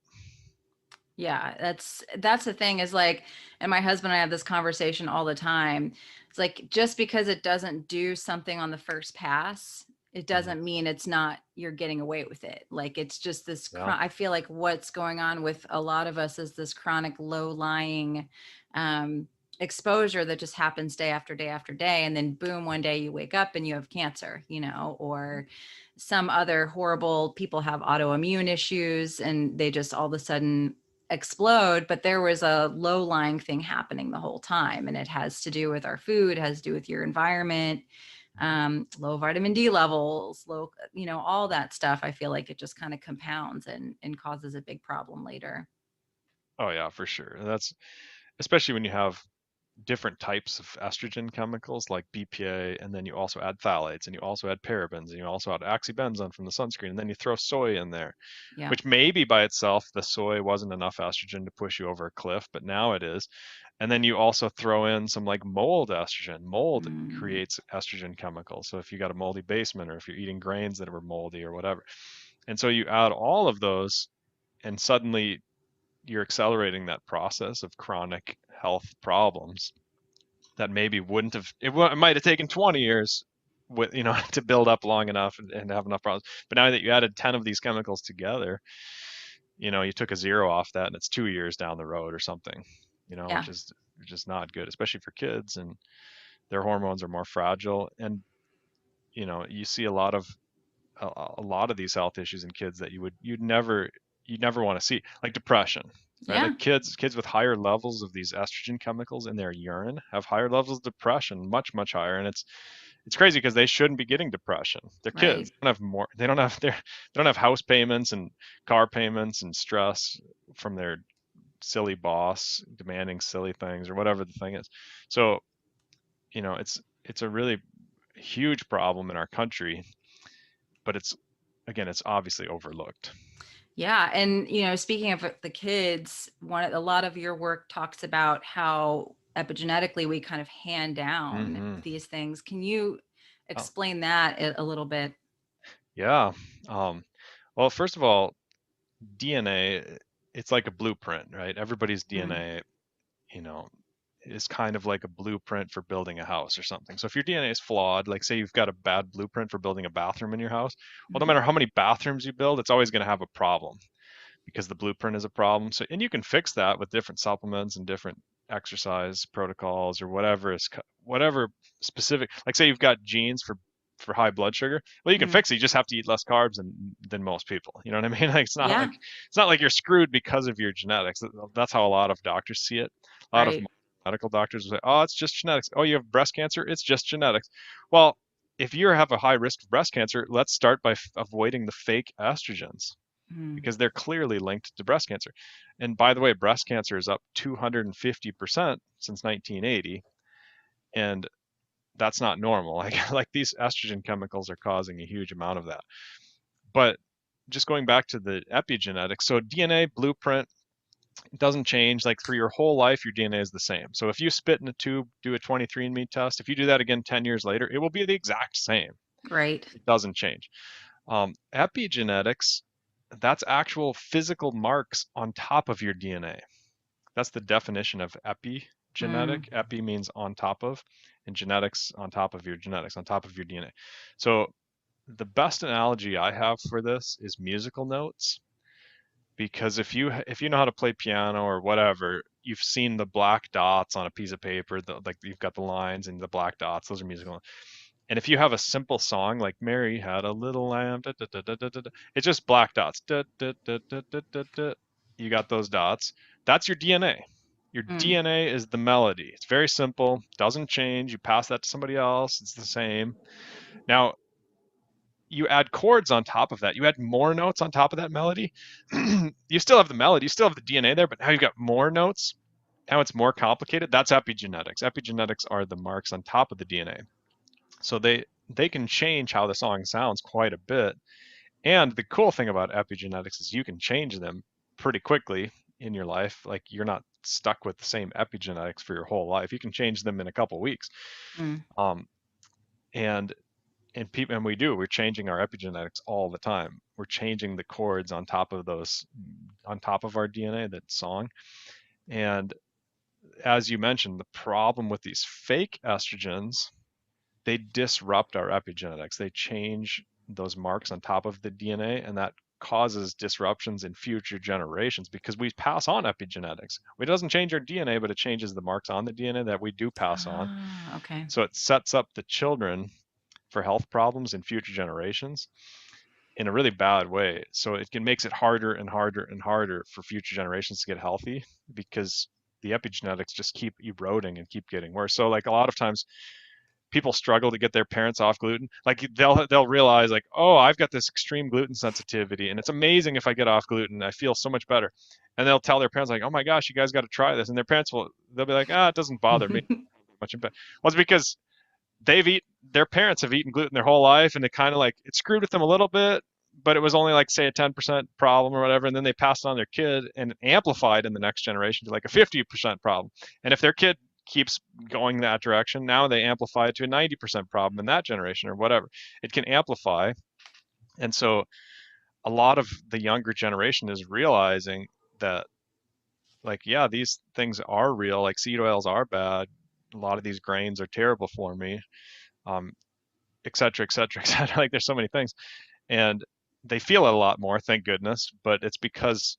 Yeah, that's the thing is like, and my husband and I have this conversation all the time. It's like just because it doesn't do something on the first pass, it Mhm. doesn't mean it's not you're getting away with it. Like it's just this Yeah. I feel like what's going on with a lot of us is this chronic low lying um exposure that just happens day after day after day, and then boom, one day you wake up and you have cancer, or some other horrible people have autoimmune issues and they just all of a sudden explode. But there was a low lying thing happening the whole time, and it has to do with our food, it has to do with your environment, low vitamin D levels, low, all that stuff. I feel like it just kind of compounds and causes a big problem later. Oh yeah, for sure. That's especially when you have different types of estrogen chemicals like BPA, and then you also add phthalates, and you also add parabens, and you also add oxybenzone from the sunscreen, and then you throw soy in there, Yeah. which maybe by itself the soy wasn't enough estrogen to push you over a cliff, but now it is. And then you also throw in some like mold estrogen. Mold Mm, creates estrogen chemicals. So if you got a moldy basement, or if you're eating grains that were moldy or whatever, and so you add all of those, and suddenly you're accelerating that process of chronic health problems that maybe wouldn't have it might have taken 20 years with to build up long enough and have enough problems, but now that you added 10 of these chemicals together, you took a zero off that and it's 2 years down the road or something, yeah. which is not good, especially for kids, and their hormones are more fragile. And you see a lot of these health issues in kids that you'd never want to see, like depression, right? Yeah. Like kids with higher levels of these estrogen chemicals in their urine have higher levels of depression, much higher. And it's crazy because they shouldn't be getting depression. They're kids. Right. They don't have more. They don't have house payments and car payments and stress from their silly boss demanding silly things or whatever the thing is. So it's a really huge problem in our country, but it's obviously overlooked. Yeah, and speaking of the kids, a lot of your work talks about how epigenetically we kind of hand down Hmm. these things. Can you Oh, explain that a little bit? yeah. Um, well, first of all, DNA, it's like a blueprint, right? Everybody's Mm, DNA, you know, is kind of like a blueprint for building a house or something. So if your DNA is flawed, like say you've got a bad blueprint for building a bathroom in your house, well, no mhm. matter how many bathrooms you build, it's always going to have a problem because the blueprint is a problem. So, and you can fix that with different supplements and different exercise protocols or whatever specific. Like say you've got genes for high blood sugar. Well, you can Mm. fix it. You just have to eat less carbs than most people. You know what I mean? Like Yeah. it's not like you're screwed because of your genetics. That's how a lot of doctors see it. A lot of Right. medical doctors will say, "Oh, it's just genetics. Oh, you have breast cancer? It's just genetics." Well, if you have a high risk of breast cancer, let's start by avoiding the fake estrogens Mm. because they're clearly linked to breast cancer. And by the way, breast cancer is up 250% since 1980, and that's not normal. Like these estrogen chemicals are causing a huge amount of that. But just going back to the epigenetics, so DNA blueprint doesn't change. Like for your whole life, your DNA is the same. So if you spit in a tube, do a 23andMe test, if you do that again 10 years later, it will be the exact same. Right. It doesn't change. Epigenetics, that's actual physical marks on top of your DNA. That's the definition of Mm. epigenetic. Epi means on top of, and genetics on top of your genetics, on top of your DNA. So the best analogy I have for this is musical notes, because if you know how to play piano or whatever, you've seen the black dots on a piece of paper, like you've got the lines and the black dots, those are musical. And if you have a simple song like Mary Had a Little Lamb, da, da, da, da, da, da, it's just black dots. Da, da, da, da, da, da, da. You got those dots. That's your DNA. Your Mm. DNA is the melody. It's very simple, doesn't change. You pass that to somebody else, it's the same. Now, you add chords on top of that. You add more notes on top of that melody. You still have the melody, you still have the DNA there, but now you've got more notes. Now it's more complicated. That's epigenetics. Epigenetics are the marks on top of the DNA. So they can change how the song sounds quite a bit. And the cool thing about epigenetics is you can change them pretty quickly in your life. Like you're not stuck with the same epigenetics for your whole life. You can change them in a couple weeks. Mm. Um, and and we do. We're changing our epigenetics all the time. We're changing the chords on top of on top of our DNA, that song. And as you mentioned, the problem with these fake estrogens, they disrupt our epigenetics. They change those marks on top of the DNA, and that causes disruptions in future generations because we pass on epigenetics. It doesn't change our DNA, but it changes the marks on the DNA that we do pass on. Ah, okay. So it sets up the children for health problems in future generations in a really bad way. So makes it harder and harder and harder for future generations to get healthy because the epigenetics just keep eroding and keep getting worse. So like a lot of times people struggle to get their parents off gluten. Like they'll realize like, oh, I've got this extreme gluten sensitivity and it's amazing if I get off gluten. I feel so much better. And they'll tell their parents like, oh my gosh, you guys got to try this. And their parents they'll be like, ah, it doesn't bother me much. Well, it's because their parents have eaten gluten their whole life and it kind of like it screwed with them a little bit, but it was only like say a 10% problem or whatever, and then they passed on their kid and amplified in the next generation to like a 50% problem. And if their kid keeps going that direction, now they amplify it to a 90% problem in that generation or whatever. It can amplify. And so a lot of the younger generation is realizing that like, yeah, these things are real, like seed oils are bad, a lot of these grains are terrible for me, um, et cetera, et cetera, et cetera. Like there's so many things. And they feel it a lot more, thank goodness, but it's because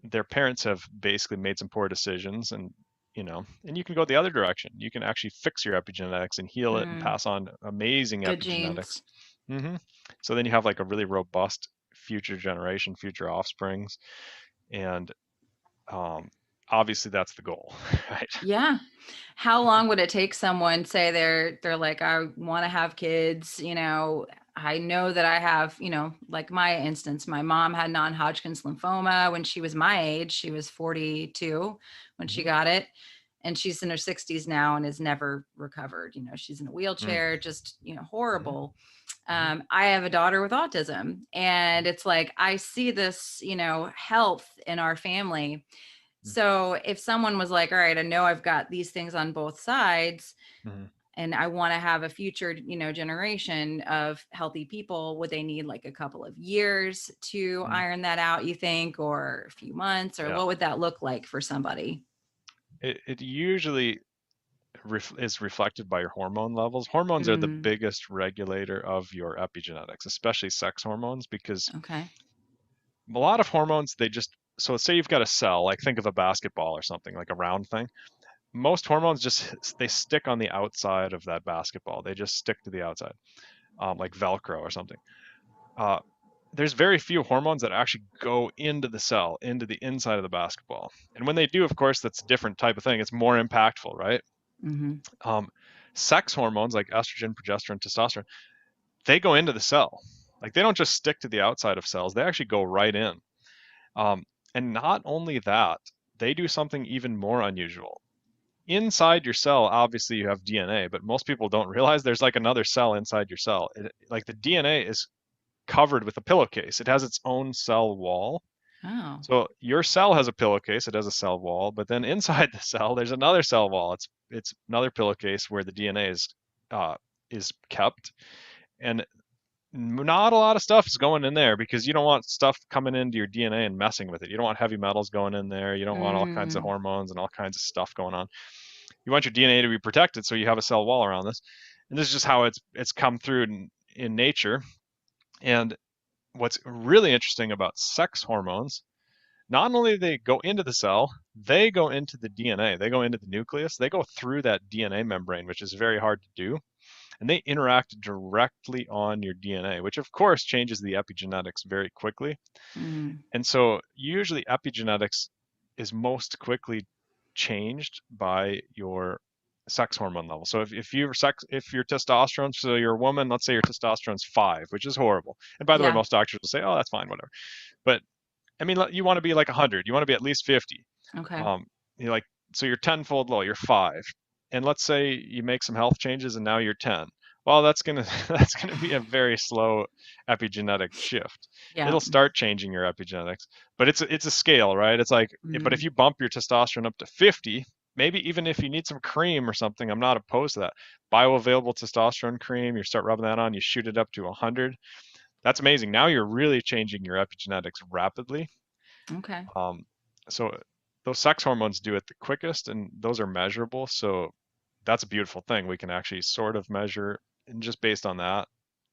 their parents have basically made some poor decisions and you can go the other direction. You can actually fix your epigenetics and heal it and Mm. pass on amazing Good epigenetics. genes. hmm So then you have like a really robust future generation, future offsprings. And um, obviously that's the goal, right? Yeah. How long would it take someone, say they're like, I want to have kids, I know that I have, like my instance, my mom had non-Hodgkin's lymphoma when she was my age. She was 42 when she hmm got it. And she's in her 60s now and has never recovered. She's in a mm wheelchair, just, hmm horrible. hmm I have a daughter with autism, and it's like I see this, health in our family. So if someone was like, all right, I know I've got these things on both sides hmm and I want to have a future, generation of healthy people, would they need like a couple of years to hmm iron that out, you think, or a few months, or Yeah. what would that look like for somebody? It usually is reflected by your hormone levels. Hormones are the Mm, biggest regulator of your epigenetics, especially sex hormones, because okay. a lot of hormones, they just so say you've got a cell, like think of a basketball or something, like a round thing. Most hormones just they stick on the outside of that basketball. They just stick to the outside, like Velcro or something. Uh, there's very few hormones that actually go into the cell, into the inside of the basketball. And when they do, of course, that's a different type of thing. It's more impactful, right? Mm-hmm. Um, Sex hormones like estrogen, progesterone, testosterone, they go into the cell. Like they don't just stick to the outside of cells; they actually go right in. Um, and not only that, they do something even more unusual. Inside your cell, obviously you have DNA, but most people don't realize there's like another cell inside your cell. Like the DNA is covered with a pillowcase. It has its own cell wall. Oh. So your cell has a pillowcase, it has a cell wall, but then inside the cell there's another cell wall. It's another pillowcase where the DNA is kept, and not a lot of stuff is going in there because you don't want stuff coming into your DNA and messing with it. You don't want heavy metals going in there. You don't want all kinds of Mm. hormones and all kinds of stuff going on. You want your DNA to be protected, so you have a cell wall around this. And this is just how it's come through in nature. And what's really interesting about sex hormones, not only do they go into the cell, they go into the DNA, they go into the nucleus, they go through that DNA membrane, which is very hard to do. And they interact directly on your DNA, which of course changes the epigenetics very quickly. Mm. And so usually epigenetics is most quickly changed by your sex hormone level. So if your testosterone, so you're a woman, let's say your testosterone's 5, which is horrible. And by the way, Yeah. most doctors will say, "Oh, that's fine, whatever." But I mean, you want to be like 100. You want to be at least 50. Okay. Um, you're like, so you're tenfold low. You're 5, and let's say you make some health changes, and now you're 10. Well, that's gonna that's gonna be a very slow epigenetic shift. Yeah. It'll start changing your epigenetics, but it's a scale, right? It's like, but if Mm. you bump your testosterone up to 50, maybe even if you need some cream or something, I'm not opposed to that. Bioavailable testosterone cream, you start rubbing that on, you shoot it up to 100. That's amazing. Now you're really changing your epigenetics rapidly. Okay. Um, so those sex hormones do it the quickest, and those are measurable. So that's a beautiful thing. We can actually sort of measure, and just based on that,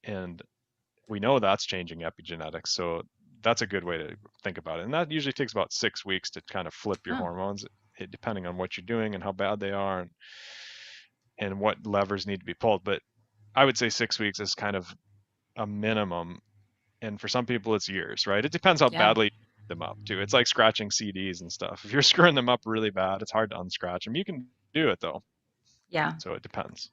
and we know that's changing epigenetics. So that's a good way to think about it. And that usually takes about 6 weeks to kind of flip your Oh. hormones, depending on what you're doing and how bad they are, and what levers need to be pulled. But I would say 6 weeks is kind of a minimum, and for some people it's years, right? It depends how Yeah. badly you them up too. It's like scratching CDs and stuff. If you're screwing them up really bad, it's hard to unscratch them. You can do it though, Yeah. so it depends.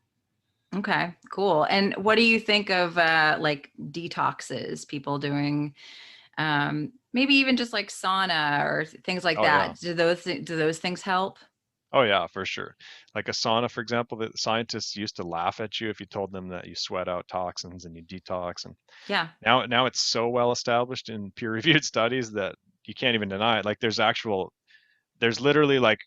Okay. Cool. And what do you think of like detoxes, people doing maybe even just like sauna or things like Oh yeah. that? Do those things help? Oh yeah, for sure. Like a sauna, for example, the scientists used to laugh at you if you told them that you sweat out toxins and you detox. And Yeah. now it's so well established in peer-reviewed studies that you can't even deny it. Like there's literally like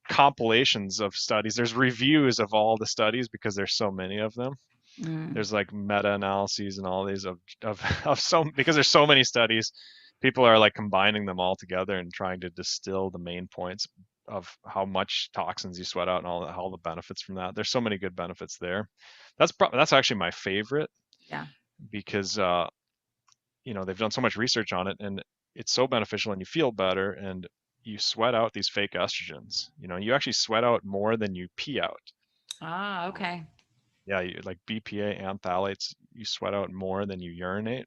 compilations of studies. There's reviews of all the studies because there's so many of them. Mm. There's like meta-analyses and all these of of so, because there's so many studies, people are like combining them all together and trying to distill the main points of how much toxins you sweat out and all the benefits from that. There's so many good benefits there. That's actually my favorite Yeah. because they've done so much research on it, and it's so beneficial, and you feel better, and you sweat out these fake estrogens. You actually sweat out more than you pee out. Ah, Um, okay. yeah, like BPA and phthalates, you sweat out more than you urinate.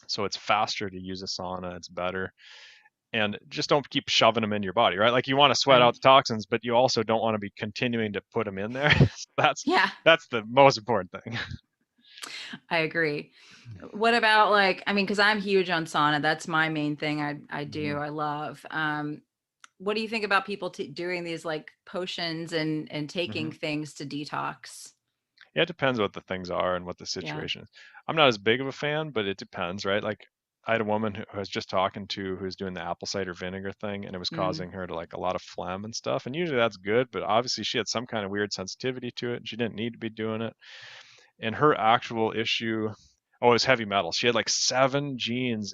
So it's faster to use a sauna. It's better. And just don't keep shoving them in your body, right? Like you want to sweat Right. out the toxins, but you also don't want to be continuing to put them in there. that's Yeah, that's the most important thing. I agree. What about like, I mean, because I'm huge on sauna. That's my main thing I do. Mhm, I love. What do you think about people doing these like potions and taking mhm. things to detox? Yeah, it depends what the things are and what the Yeah. situation is. I'm not as big of a fan, but it depends, right? Like I had a woman who I was just talking to who's doing the apple cider vinegar thing, and it was Mm. causing her to like a lot of phlegm and stuff. And usually that's good, but obviously she had some kind of weird sensitivity to it, and she didn't need to be doing it. And her actual issue, oh, it was heavy metals. She had like 7 genes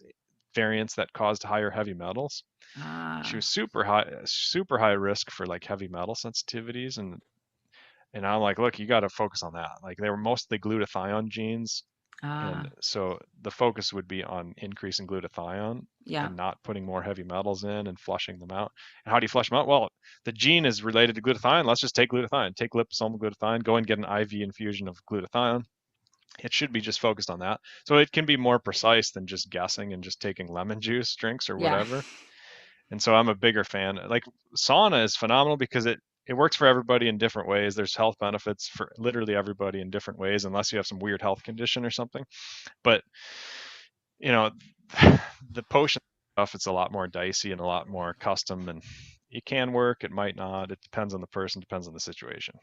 variants that caused higher heavy metals. She Ah. was super high risk for like heavy metal sensitivities, and I'm like, look, you got to focus on that. Like they were mostly glutathione genes. And Ah, so the focus would be on increasing glutathione yeah, and not putting more heavy metals in and flushing them out. And how do you flush them out? Well, the gene is related to glutathione. Let's just take glutathione, take liposomal glutathione, go and get an IV infusion of glutathione. It should be just focused on that. So it can be more precise than just guessing and just taking lemon juice drinks or yeah, whatever. And so I'm a bigger fan. Like sauna is phenomenal because it works for everybody in different ways. There's health benefits for literally everybody in different ways, unless you have some weird health condition or something. But you know, the potion stuff, it's a lot more dicey and a lot more custom, and it can work, it might not. It depends on the person, depends on the situation.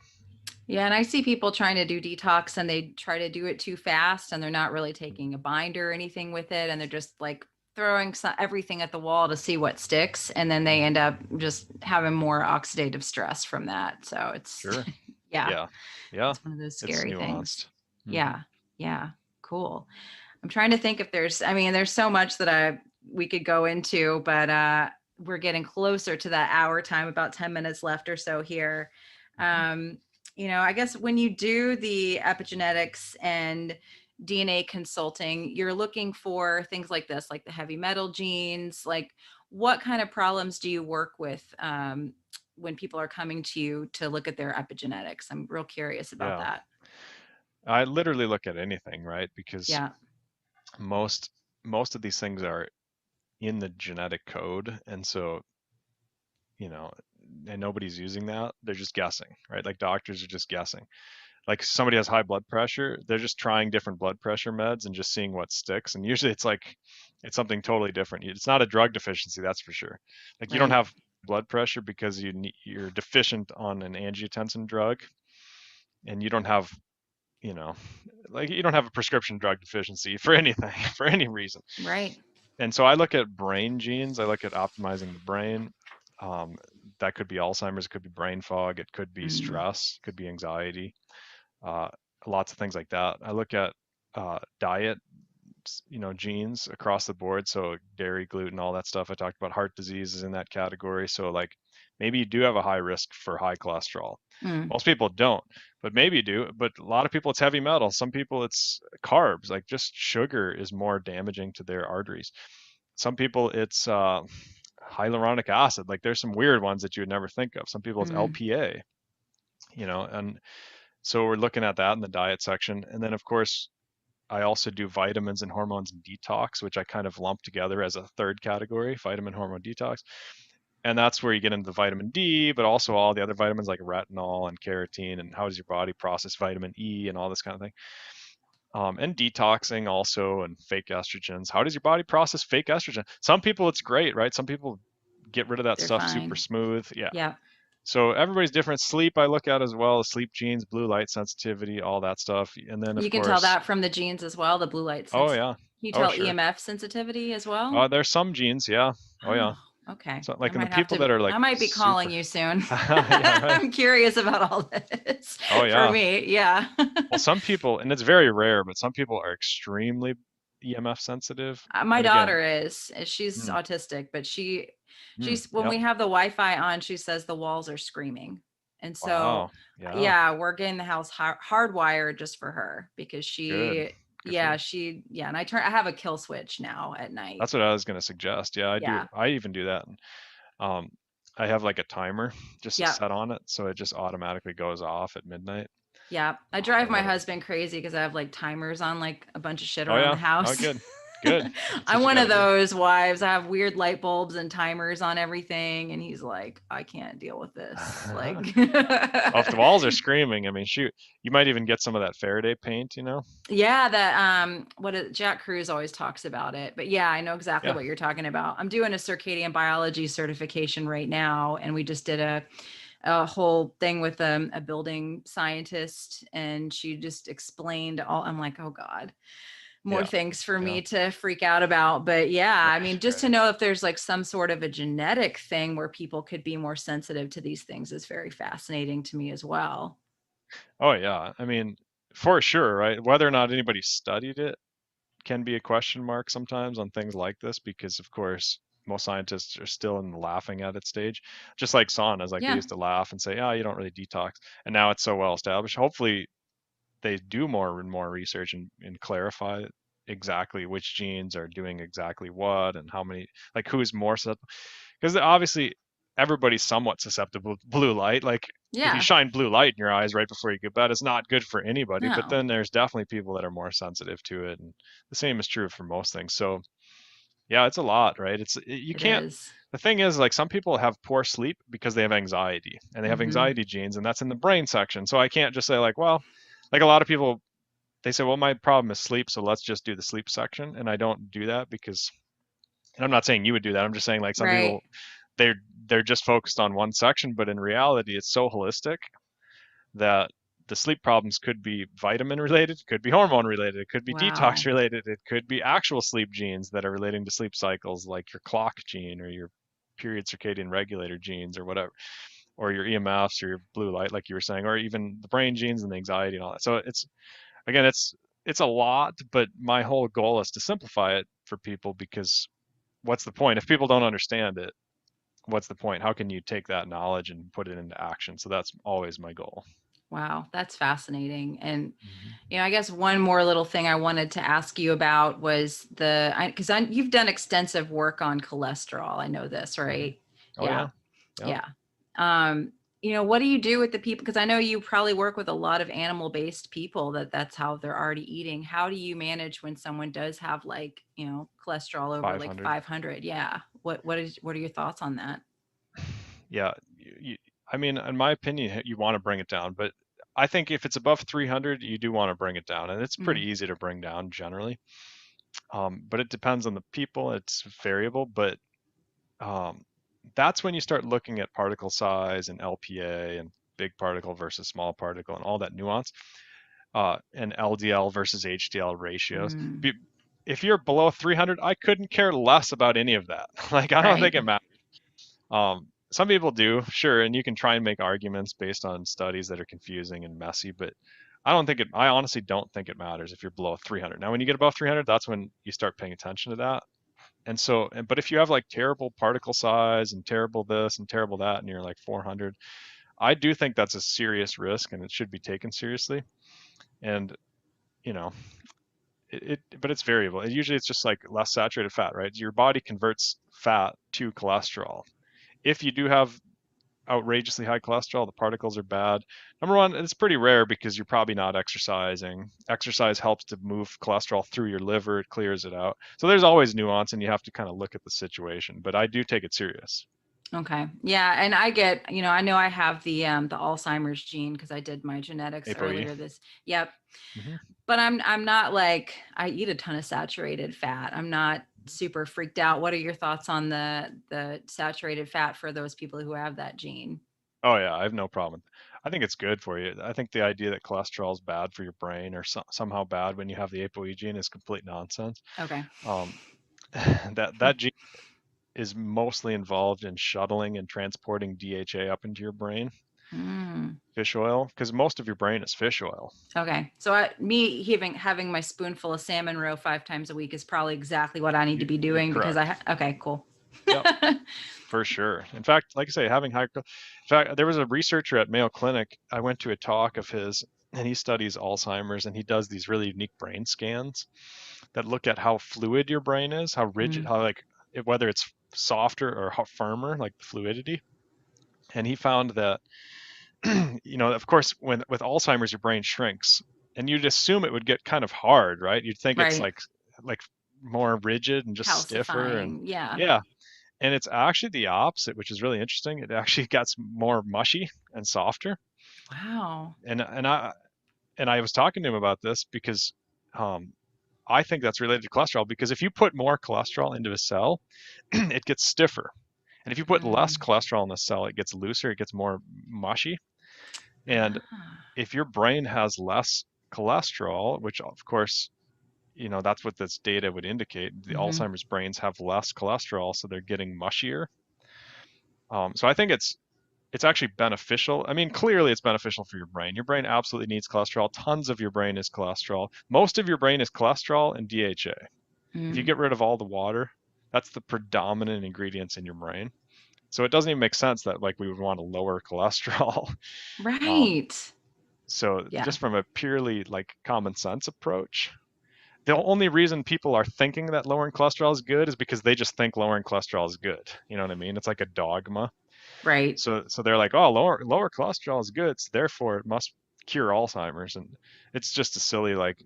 yeah. And I see people trying to do detox and they try to do it too fast and they're not really taking a binder or anything with it. And they're just like throwing everything at the wall to see what sticks. And then they end Mm-hmm. up just having more oxidative stress from that. So it's, Sure. yeah, Yeah. Yeah. it's one of those It's scary things. nuanced. Mm-hmm. Yeah. Yeah. Cool. I'm trying to think if I mean, there's so much that we could go into, but we're getting closer to that hour time, about 10 minutes left or so here. Mm-hmm. Um, I guess when you do the epigenetics and DNA consulting, you're looking for things like this, like the heavy metal genes. Like, what kind of problems do you work with when people are coming to you to look at their epigenetics? I'm real curious about Yeah. that. I literally look at anything, right? Because Yeah. most most of these things are in the genetic code, and so you know, and nobody's using that. They're just guessing, right? Like doctors are just guessing. Like somebody has high blood pressure, they're just trying different blood pressure meds and just seeing what sticks. And usually it's something totally different. It's not a drug deficiency, that's for sure. Like you don't Right. have blood pressure because you're deficient on an angiotensin drug, and you don't have, you know, like you don't have a prescription drug deficiency for anything for any reason. Right. And so I look at brain genes. I look at optimizing the brain. Um, that could be Alzheimer's, it could be brain fog, it could be Mm. stress, it could be anxiety, uh, lots of things like that. I look at diet, genes across the board. So dairy, gluten, all that stuff. I talked about heart disease is in that category. So like maybe you do have a high risk for high cholesterol. Mm. Most people don't, but maybe you do. But a lot of people, it's heavy metal. Some people, it's carbs. Like just sugar is more damaging to their arteries. Some people, it's hyaluronic acid. Like there's some weird ones that you would never think of. Some people, it's Mm. LPA, and so we're looking at that in the diet section. And then, of course, I also do vitamins and hormones and detox, which I kind of lump together as a third category, vitamin hormone detox. And that's where you get into the vitamin D, but also all the other vitamins like retinol and carotene, and how does your body process vitamin E and all this kind of thing. And detoxing also, and fake estrogens. How does your body process fake estrogen? Some people it's great, right? Some people get rid of that They're stuff super fine. smooth. Yeah. Yeah. So everybody's different. Sleep I look at as well, sleep genes, blue light sensitivity, all that stuff. And then of You can tell course, that from the genes as well, the blue light oh sense. yeah, Can you oh tell sure. EMF sensitivity as well? There's some genes, yeah. Oh yeah. Oh, okay. So I like in the might have people to, that are like I might be calling super, you soon. yeah, right. I'm curious about all this Oh for yeah. me. Yeah. Well, some people, and it's very rare, but some people are extremely EMF sensitive. My And again, daughter is, she's mm, autistic, but she's, when yep. we have the Wi-Fi on, she says the walls are screaming. And so, Wow. Yeah. yeah, we're getting the house hardwired just for her because Good. Good for you. yeah. And I have a kill switch now at night. That's what I was gonna suggest. Yeah, I do. Yeah. I even do that. Um, I have like a timer just Yep. set on it, so it just automatically goes off at midnight. Yeah. I drive Or my whatever. husband crazy because I have like timers on like a bunch of shit Oh around the yeah. Oh house. good. Good. That's I'm what you one got of to do. those wives. I have weird light bulbs and timers on everything. And he's like, I can't deal with this. Like, Well, if the walls are screaming, I mean, shoot, you might even get some of that Faraday paint, yeah, that Jack Cruz always talks about it. But yeah, I know exactly Yeah. what you're talking about. I'm doing a circadian biology certification right now, and we just did a whole thing with a building scientist, and she just explained all. I'm like, oh God, more Yeah. things for Yeah. me to freak out about. But yeah, I mean, Right. just to Right. know if there's like some sort of a genetic thing where people could be more sensitive to these things is very fascinating to me as well. Oh yeah. I mean, for sure, right? Whether or not anybody studied it can be a question mark sometimes on things like this because of course most scientists are still in the laughing at it stage. Just like saunas, like they Yeah. used to laugh and say, "Oh, you don't really detox." And now it's so well established. Hopefully they do more and more research and clarify exactly which genes are doing exactly what and how many, like who's more susceptible. Because obviously everybody's somewhat susceptible to blue light. Like if you Yeah. shine blue light in your eyes right before you go to bed, it's not good for anybody. But No, then there's definitely people that are more sensitive to it, and the same is true for most things. So yeah, it's a lot, right? You it can't. is. The thing is, like some people have poor sleep because they have anxiety, and they have Mm-hmm. anxiety genes, and that's in the brain section. So I can't just say like, well, like a lot of people, they say, well, my problem is sleep, so let's just do the sleep section, and I don't do that because, and I'm not saying you would do that. I'm just saying like some Right. people they're they're just focused on one section, but in reality, it's so holistic that the sleep problems could be vitamin related, could be hormone related, it could be detox Wow. related, it could be actual sleep genes that are relating to sleep cycles, like your clock gene or your period circadian regulator genes or whatever, or your EMFs or your blue light, like you were saying, or even the brain genes and the anxiety and all that. So it's again, it's a lot, but my whole goal is to simplify it for people because what's the point if people don't understand it? What's the point? How can you take that knowledge and put it into action? So that's always my goal. Wow, that's fascinating. And Mhm. I guess one more little thing I wanted to ask you about was because you've done extensive work on cholesterol. I know this, Mhm. right? Oh Yeah, yeah. Yep. yeah. Um, what do you do with the people? Because I know you probably work with a lot of animal-based people that's how they're already eating. How do you manage when someone does have like, cholesterol over like 500. 500? Yeah. What are your thoughts on that? Yeah. I mean, in my opinion, you want to bring it down, but I think if it's above 300, you do want to bring it down, and it's pretty Mm, easy to bring down generally. But it depends on the people. It's variable, but um, that's when you start looking at particle size and LPA and big particle versus small particle and all that nuance, and LDL versus HDL ratios. mm, Be, if you're below 300, I couldn't care less about any of that. Like, I don't right. think it matters. Some people do, sure, and you can try and make arguments based on studies that are confusing and messy, but I honestly don't think it matters if you're below 300. Now, when you get above 300, that's when you start paying attention to that. And so, but if you have like terrible particle size and terrible this and terrible that, and you're like 400, I do think that's a serious risk and it should be taken seriously. And, you know, but it's variable. And usually it's just like less saturated fat, right? Your body converts fat to cholesterol. If you do have outrageously high cholesterol, the particles are bad. Number one, it's pretty rare because you're probably not exercising. Exercise helps to move cholesterol through your liver, it clears it out. So there's always nuance and you have to kind of look at the situation, but I do take it serious. Okay. Yeah, and I get, I know I have the Alzheimer's gene because I did my genetics ApoE. earlier this. Yep. Hmm. But I'm not like I eat a ton of saturated fat. I'm not super freaked out. What are your thoughts on the saturated fat for those people who have that gene? Oh yeah, I have no problem. I think it's good for you. I think the idea that cholesterol is bad for your brain or somehow bad when you have the ApoE gene is complete nonsense. Okay. Um, that gene is mostly involved in shuttling and transporting DHA up into your brain, Mm. fish oil, because most of your brain is fish oil. Okay. So me having my spoonful of salmon roe 5 times a week is probably exactly what I need to be You're doing because correct. okay, cool. Yep, for sure. In fact, like I say, in fact, there was a researcher at Mayo Clinic. I went to a talk of his, and he studies Alzheimer's, and he does these really unique brain scans that look at how fluid your brain is, how rigid, Mm, how like whether it's softer or how firmer, like the fluidity. And he found that, of course, when with Alzheimer's, your brain shrinks, and you'd assume it would get kind of hard, right? You'd think it's right. like more rigid and just stiffer, and Calcifying. Yeah. yeah. And it's actually the opposite, which is really interesting. It actually gets more mushy and softer. Wow. And I was talking to him about this because um, I think that's related to cholesterol. Because if you put more cholesterol into a cell, it gets stiffer. And if you put less Mm. cholesterol in the cell, it gets looser, it gets more mushy. And Ah. if your brain has less cholesterol, which of course, that's what this data would indicate, the Mm-hmm. Alzheimer's brains have less cholesterol, so they're getting mushier. So I think it's actually beneficial. I mean, clearly it's beneficial for your brain. Your brain absolutely needs cholesterol. Tons of your brain is cholesterol. Most of your brain is cholesterol and DHA. If you Mm. get rid of all the water, that's the predominant ingredients in your brain. So it doesn't even make sense that like we would want to lower cholesterol. Um, Right. So Yeah. just from a purely like common sense approach, the only reason people are thinking that lowering cholesterol is good is because they just think lowering cholesterol is good. You know what I mean? It's like a dogma. Right. So they're like, oh, lower cholesterol is good, so therefore it must cure Alzheimer's, and it's just a silly like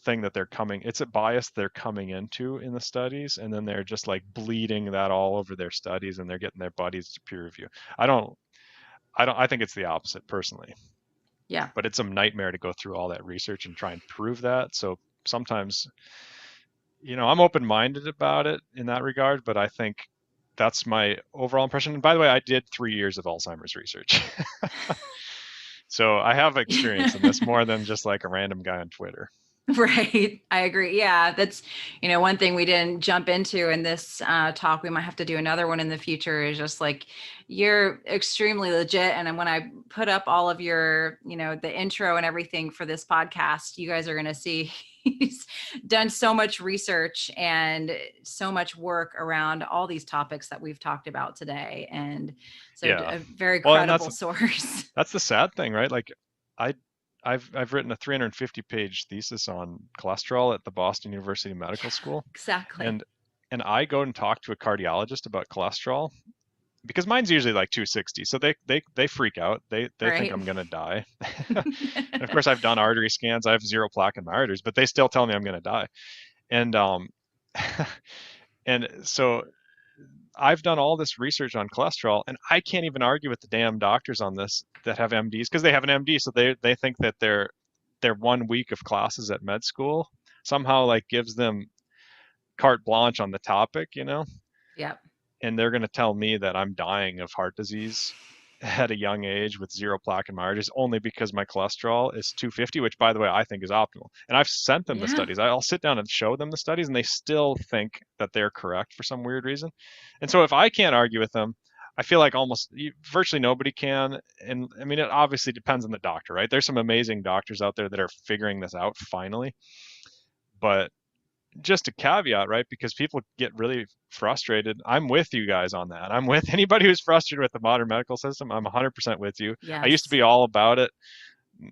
thing that they're coming. It's a bias they're coming into in the studies, and then they're just like bleeding that all over their studies, and they're getting their buddies to peer review. I don't, I think it's the opposite personally, Yeah. but it's a nightmare to go through all that research and try and prove that. So sometimes, I'm open-minded about it in that regard, but I think that's my overall impression. And by the way, I did 3 years of Alzheimer's research. So I have experience in this more than just like a random guy on Twitter. Right. I agree. Yeah. That's, one thing we didn't jump into in this talk. We might have to do another one in the future is just like you're extremely legit. And when I put up all of your, the intro and everything for this podcast, you guys are going to see he's done so much research and so much work around all these topics that we've talked about today. And so Yeah. a very Well, and that's credible source. that's the sad thing, right? Like I I've written a 350-page thesis on cholesterol at the Boston University Medical School, Exactly. and I go and talk to a cardiologist about cholesterol because mine's usually like 260. So they freak out. They think Right. I'm gonna die. And of course I've done artery scans. I have zero plaque in my arteries, but they still tell me I'm gonna die. And and so I've done all this research on cholesterol, and I can't even argue with the damn doctors on this that have MDs because they have an MD, so they think that their 1 week of classes at med school somehow like gives them carte blanche on the topic. Yep. And they're going to tell me that I'm dying of heart disease at a young age with zero plaque in my arteries only because my cholesterol is 250, which by the way I think is optimal. And I've sent them the Yeah. studies. I'll sit down and show them the studies, and they still think that they're correct for some weird reason. And so if I can't argue with them, I feel like almost virtually nobody can. And I mean, it obviously depends on the doctor, right? There's some amazing doctors out there that are figuring this out finally, but just a caveat, right? Because people get really frustrated. I'm with you guys on that. I'm with anybody who's frustrated with the modern medical system. I'm 100% with you. I used to Yes. be all about it.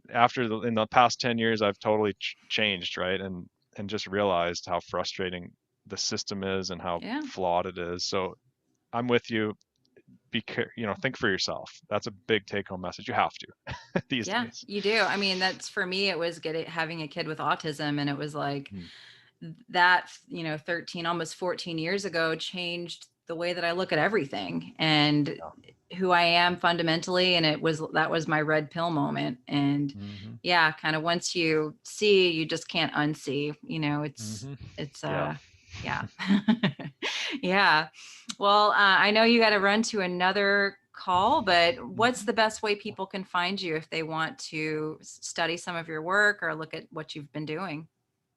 In the past 10 years, I've totally changed, right? And just realized how frustrating the system is and how Yeah. flawed it is. So I'm with you. Think for yourself. That's a big take home message. You have to these Yeah, days. you do. I mean, that's for me, it was having a kid with autism. And it was like Hmm. that, 13, almost 14 years ago changed the way that I look at everything and Yeah. who I am fundamentally. And that was my red pill moment. And Hmm. yeah, kind of once you see, you just can't unsee, Hmm. it's, Yeah. yeah. Yeah. Well, I know you got to run to another call, but what's Mhm. the best way people can find you if they want to study some of your work or look at what you've been doing?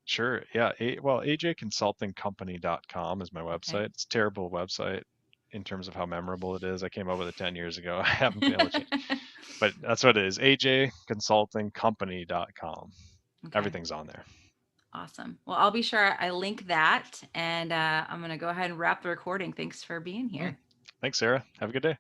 Sure. Yeah. Well, ajconsultingcompany.com is my Okay. website. It's a terrible website in terms of how memorable it is. I came up with it 10 years ago. I haven't been able to change, but that's what it is. ajconsultingcompany.com. Okay. Everything's on there. Awesome. Well, I'll be sure I link that and I'm going to go ahead and wrap the recording. Thanks for being Mm. here. Thanks, Sarah. Have a good day.